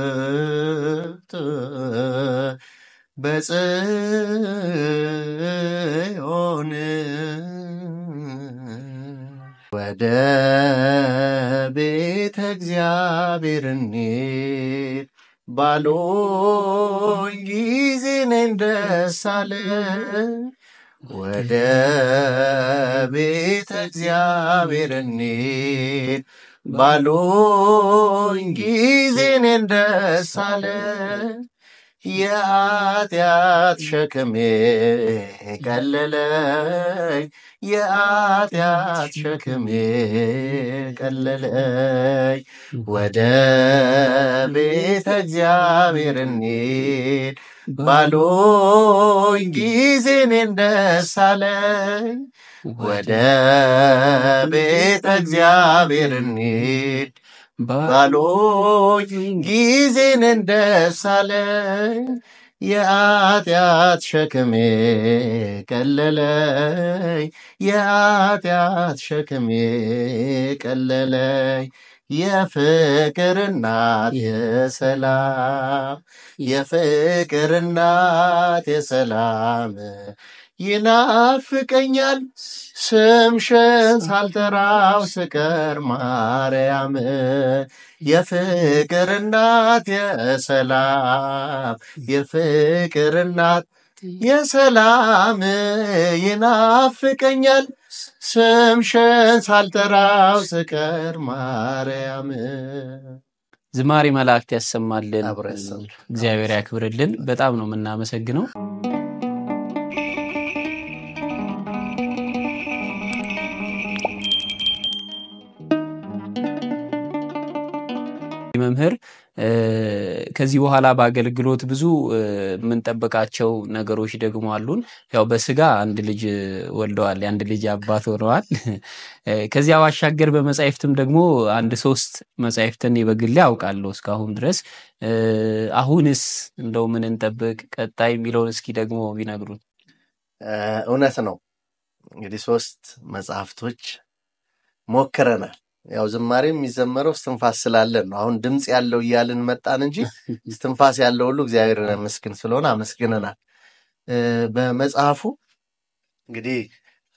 አማልክት በጽዮን ወደ ቤተ እግዚአብሔር እንሂድ ባሉኝ ጊዜ እኔን ደስ አለኝ ወደ ቤተ እግዚአብሔር እንሂድ ባሉኝ ጊዜ እኔን ደስ አለኝ የኃጢአት ሸክሜ ቀለለኝ የኃጢአት ሸክሜ ቀለለኝ ወደ ቤተ እግዚአብሔር እንሂድ ባሉኝ ጊዜ እኔን ደስ አለኝ ወደ ቤተ እግዚአብሔር እንሂድ ባሉኝ ጊዜ እኔን ደስ አለኝ የኃጢአት ሸክሜ ቀለለኝ የኃጢአት ሸክሜ ቀለለኝ የፍቅር እናት የሰላም የፍቅር እናት የሰላም ይናፍቀኛል ስምሽን ሳልጠራው ስቀር ማርያም የፍቅር እናት የሰላም የፍቅር እናት የሰላም ይናፍቀኛል ስምሽን ሳልጠራው ስቀር ማርያም። ዝማሬ መላእክት ያሰማልን እግዚአብሔር ያክብርልን። በጣም ነው የምናመሰግነው። መምህር ከዚህ በኋላ በአገልግሎት ብዙ የምንጠብቃቸው ነገሮች ደግሞ አሉን። ያው በስጋ አንድ ልጅ ወልደዋል፣ አንድ ልጅ አባት ሆነዋል። ከዚያ ባሻገር በመጻሕፍትም ደግሞ አንድ 3 መጻሕፍትን በግሌ አውቃለሁ እስካሁን ድረስ። አሁንስ እንደው ምን እንጠብቅ ቀጣይ የሚለውን እስኪ ደግሞ ቢነግሩን። እውነት ነው እንግዲህ 3 መጽሐፍቶች ሞክረናል። ያው ዝማሬም የሚዘመረው እስትንፋስ ስላለን ነው። አሁን ድምፅ ያለው እያልን መጣን እንጂ እስትንፋስ ያለው ሁሉ እግዚአብሔርን ያመስግን ስለሆነ አመስግነናል። በመጽሐፉ እንግዲህ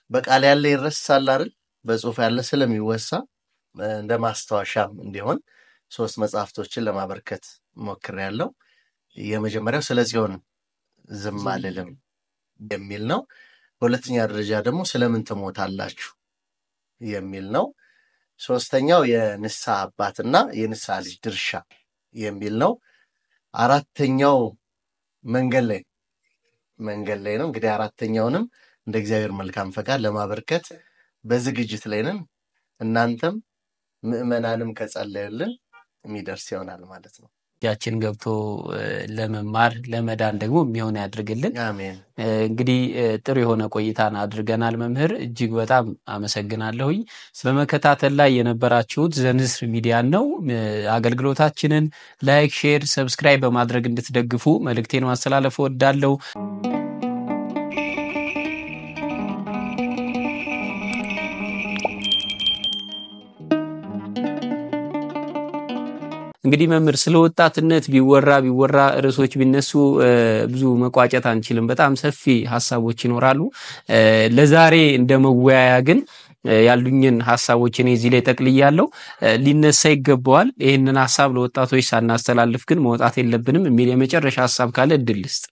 በቃል ያለ ይረሳል አይደል? በጽሁፍ ያለ ስለሚወሳ እንደ ማስታወሻም እንዲሆን 3 መጽሐፍቶችን ለማበርከት ሞክሬያለሁ። የመጀመሪያው ስለ ጽዮን ዝም አልልም የሚል ነው። በሁለተኛ ደረጃ ደግሞ ስለምን ትሞታላችሁ የሚል ነው። ሶስተኛው የንስሐ አባትና የንስሐ ልጅ ድርሻ የሚል ነው። አራተኛው መንገድ ላይ ነው። እንግዲህ አራተኛውንም እንደ እግዚአብሔር መልካም ፈቃድ ለማበርከት በዝግጅት ላይ ነን። እናንተም ምዕመናንም ከጸለዩልን የሚደርስ ይሆናል ማለት ነው። እጃችን ገብቶ ለመማር ለመዳን ደግሞ የሚሆን ያድርግልን። አሜን። እንግዲህ ጥሩ የሆነ ቆይታን አድርገናል። መምህር እጅግ በጣም አመሰግናለሁኝ። በመከታተል ላይ የነበራችሁት ዘንስር ሚዲያ ነው። አገልግሎታችንን ላይክ፣ ሼር፣ ሰብስክራይብ በማድረግ እንድትደግፉ መልእክቴን ማስተላለፍ እወዳለሁ። እንግዲህ መምህር ስለ ወጣትነት ቢወራ ርዕሶች ቢነሱ ብዙ መቋጨት አንችልም። በጣም ሰፊ ሐሳቦች ይኖራሉ። ለዛሬ እንደመወያያ ግን ያሉኝን ሐሳቦች እኔ እዚህ ላይ ጠቅልያለሁ። ሊነሳ ይገባዋል። ይሄንን ሐሳብ ለወጣቶች ሳናስተላልፍ ግን መውጣት የለብንም የሚል የመጨረሻ ሐሳብ ካለ እድል ልስጥ።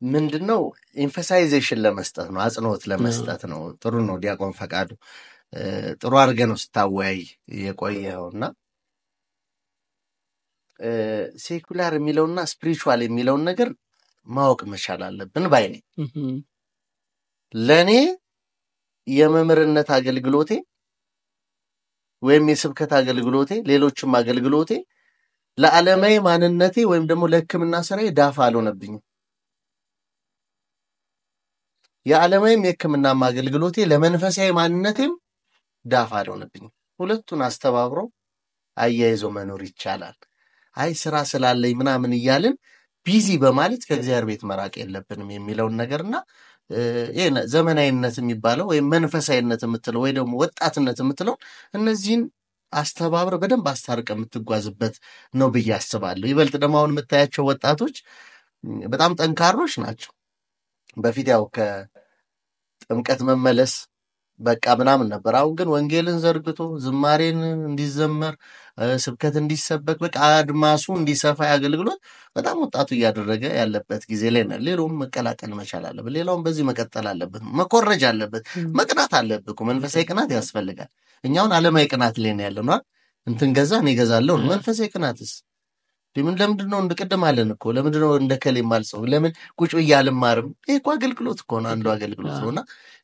ምንድነው ኤምፋሳይዜሽን ለመስጠት ነው፣ አጽንኦት ለመስጠት ነው። ጥሩ ነው ዲያቆን ፈቃዱ፣ ጥሩ አድርገህ ነው ስታወያይ የቆየውና ሴኩላር የሚለውና ስፒሪቹዋል የሚለውን ነገር ማወቅ መቻል አለብን ባይ ነኝ። ለኔ የመምህርነት አገልግሎቴ ወይም የስብከት አገልግሎቴ ሌሎችም አገልግሎቴ ለዓለማዊ ማንነቴ ወይም ደግሞ ለሕክምና ስራዬ ዳፋ አልሆነብኝም። የዓለማዊም የሕክምና አገልግሎቴ ለመንፈሳዊ ማንነቴም ዳፋ አልሆነብኝም። ሁለቱን አስተባብሮ አያይዞ መኖር ይቻላል። አይ ስራ ስላለኝ ምናምን እያልን ቢዚ በማለት ከእግዚአብሔር ቤት መራቅ የለብንም የሚለውን ነገርና ይሄ ዘመናዊነት የሚባለው ወይ መንፈሳዊነት የምትለው ወይ ደግሞ ወጣትነት የምትለው እነዚህን አስተባብረ በደንብ አስታርቀ የምትጓዝበት ነው ብዬ አስባለሁ። ይበልጥ ደግሞ አሁን የምታያቸው ወጣቶች በጣም ጠንካሮች ናቸው። በፊት ያው ከጥምቀት መመለስ በቃ ምናምን ነበር። አሁን ግን ወንጌልን ዘርግቶ ዝማሬን እንዲዘመር ስብከት እንዲሰበክ በቃ አድማሱ እንዲሰፋ አገልግሎት በጣም ወጣቱ እያደረገ ያለበት ጊዜ ላይ ነው። ሌላውም መቀላቀል መቻል አለበት። ሌላውም በዚህ መቀጠል አለበት። መኮረጅ አለበት። መቅናት አለበት። መንፈሳዊ ቅናት ያስፈልጋል። እኛውን ዓለማዊ ቅናት ላይ ነው ያለነው። እንትን ገዛ እኔ እገዛለሁ። መንፈሳዊ ቅናትስ ለምንድነው እንደቀደም አለን እኮ ለምንድነው እንደከሌ ማልሰው ለምን ቁጭ ብዬ አልማርም? ይሄ እኮ አገልግሎት እኮ ነው፣ አንዱ አገልግሎት ነውና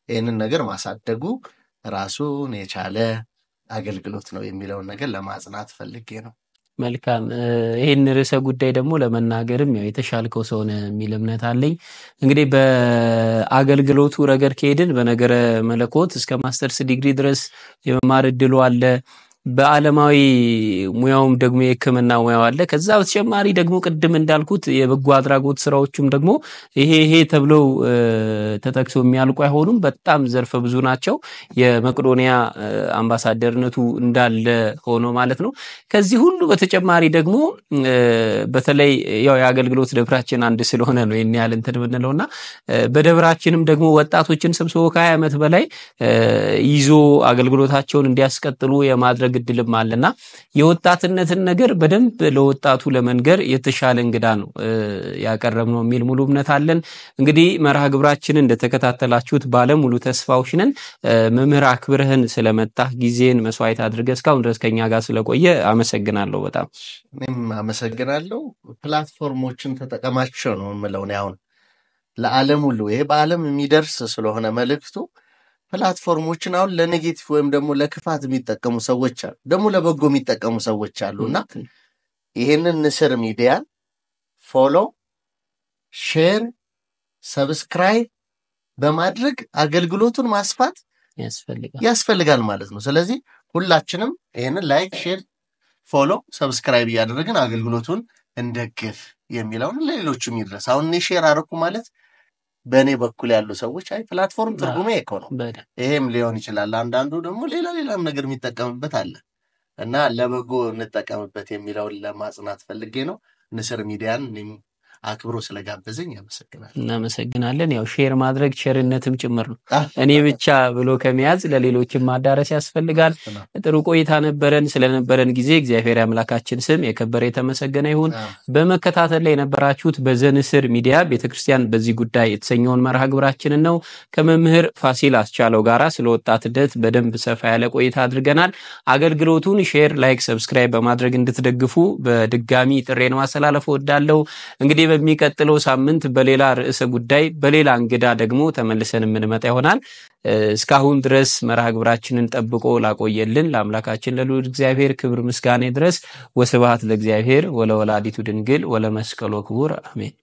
ይሄንን ነገር ማሳደጉ ራሱን የቻለ አገልግሎት ነው የሚለውን ነገር ለማጽናት ፈልጌ ነው። መልካም። ይሄን ርዕሰ ጉዳይ ደግሞ ለመናገርም ያው የተሻልከው ሰው ነህ የሚል እምነት አለኝ። እንግዲህ በአገልግሎቱ ረገድ ከሄድን በነገረ መለኮት እስከ ማስተርስ ዲግሪ ድረስ የመማር እድሉ አለ። በዓለማዊ ሙያውም ደግሞ የሕክምና ሙያው አለ። ከዛ በተጨማሪ ደግሞ ቅድም እንዳልኩት የበጎ አድራጎት ስራዎችም ደግሞ ይሄ ተብለው ተጠቅሶ የሚያልቁ አይሆኑም። በጣም ዘርፈ ብዙ ናቸው። የመቄዶንያ አምባሳደርነቱ እንዳለ ሆኖ ማለት ነው። ከዚህ ሁሉ በተጨማሪ ደግሞ በተለይ ያው የአገልግሎት ደብራችን አንድ ስለሆነ ነው ይሄን ያህል እንትን ብንለውና በደብራችንም ደግሞ ወጣቶችን ሰብስቦ ከ20 ዓመት በላይ ይዞ አገልግሎታቸውን እንዲያስቀጥሉ የማድረግ እድልም አለና የወጣትነትን ነገር በደንብ ለወጣቱ ለመንገር የተሻለ እንግዳ ነው ያቀረብነው የሚል ሙሉ እምነት አለን። እንግዲህ መርሃ ግብራችንን እንደተከታተላችሁት ባለሙሉ ተስፋዎች ነን። መምህር አክብረህን ስለመጣህ ጊዜን መስዋዕት አድርገህ እስካሁን ድረስ ከኛ ጋር ስለቆየ አመሰግናለሁ። በጣም እኔም አመሰግናለሁ። ፕላትፎርሞችን ተጠቀማቸው ነው የምለው። አሁን ለዓለም ሁሉ ይሄ በዓለም የሚደርስ ስለሆነ መልእክቱ ፕላትፎርሞችን አሁን ለኔጌቲቭ ወይም ደግሞ ለክፋት የሚጠቀሙ ሰዎች አሉ፣ ደግሞ ለበጎ የሚጠቀሙ ሰዎች አሉና ይሄንን ንስር ሚዲያን ፎሎ፣ ሼር፣ ሰብስክራይብ በማድረግ አገልግሎቱን ማስፋት ያስፈልጋል ማለት ነው። ስለዚህ ሁላችንም ይሄንን ላይክ፣ ሼር፣ ፎሎ፣ ሰብስክራይብ እያደረግን አገልግሎቱን እንደግፍ የሚለውን ለሌሎችም ይድረስ። አሁን እኔ ሼር አደረኩ ማለት በእኔ በኩል ያሉ ሰዎች አይ ፕላትፎርም ትርጉሜ እኮ ነው ይሄም ሊሆን ይችላል አንዳንዱ ደግሞ ሌላም ነገር የሚጠቀምበት አለ እና ለበጎ እንጠቀምበት የሚለውን ለማጽናት ፈልጌ ነው ንስር ሚዲያን አክብሮ ስለጋበዘኝ እናመሰግናለን ያው ሼር ማድረግ ቸርነትም ጭምር ነው እኔ ብቻ ብሎ ከመያዝ ለሌሎችም ማዳረስ ያስፈልጋል ጥሩ ቆይታ ነበረን ስለነበረን ጊዜ እግዚአብሔር አምላካችን ስም የከበረ የተመሰገነ ይሁን በመከታተል ላይ የነበራችሁት በዘንስር ሚዲያ ቤተክርስቲያን በዚህ ጉዳይ የተሰኘውን መርሃ ግብራችንን ነው ከመምህር ፋሲል አስቻለው ጋራ ስለወጣትነት በደንብ ሰፋ ያለ ቆይታ አድርገናል አገልግሎቱን ሼር ላይክ ሰብስክራይብ በማድረግ እንድትደግፉ በድጋሚ ጥሬን ማስተላለፍ ወዳለው እንግዲህ በሚቀጥለው ሳምንት በሌላ ርዕሰ ጉዳይ በሌላ እንግዳ ደግሞ ተመልሰን እንመጣ ይሆናል እስካሁን ድረስ መርሃ ግብራችንን ጠብቆ ላቆየልን ለአምላካችን ለልዑል እግዚአብሔር ክብር ምስጋና ይድረስ ወስብሐት ለእግዚአብሔር ወለወላዲቱ ድንግል ወለመስቀሉ ክቡር አሜን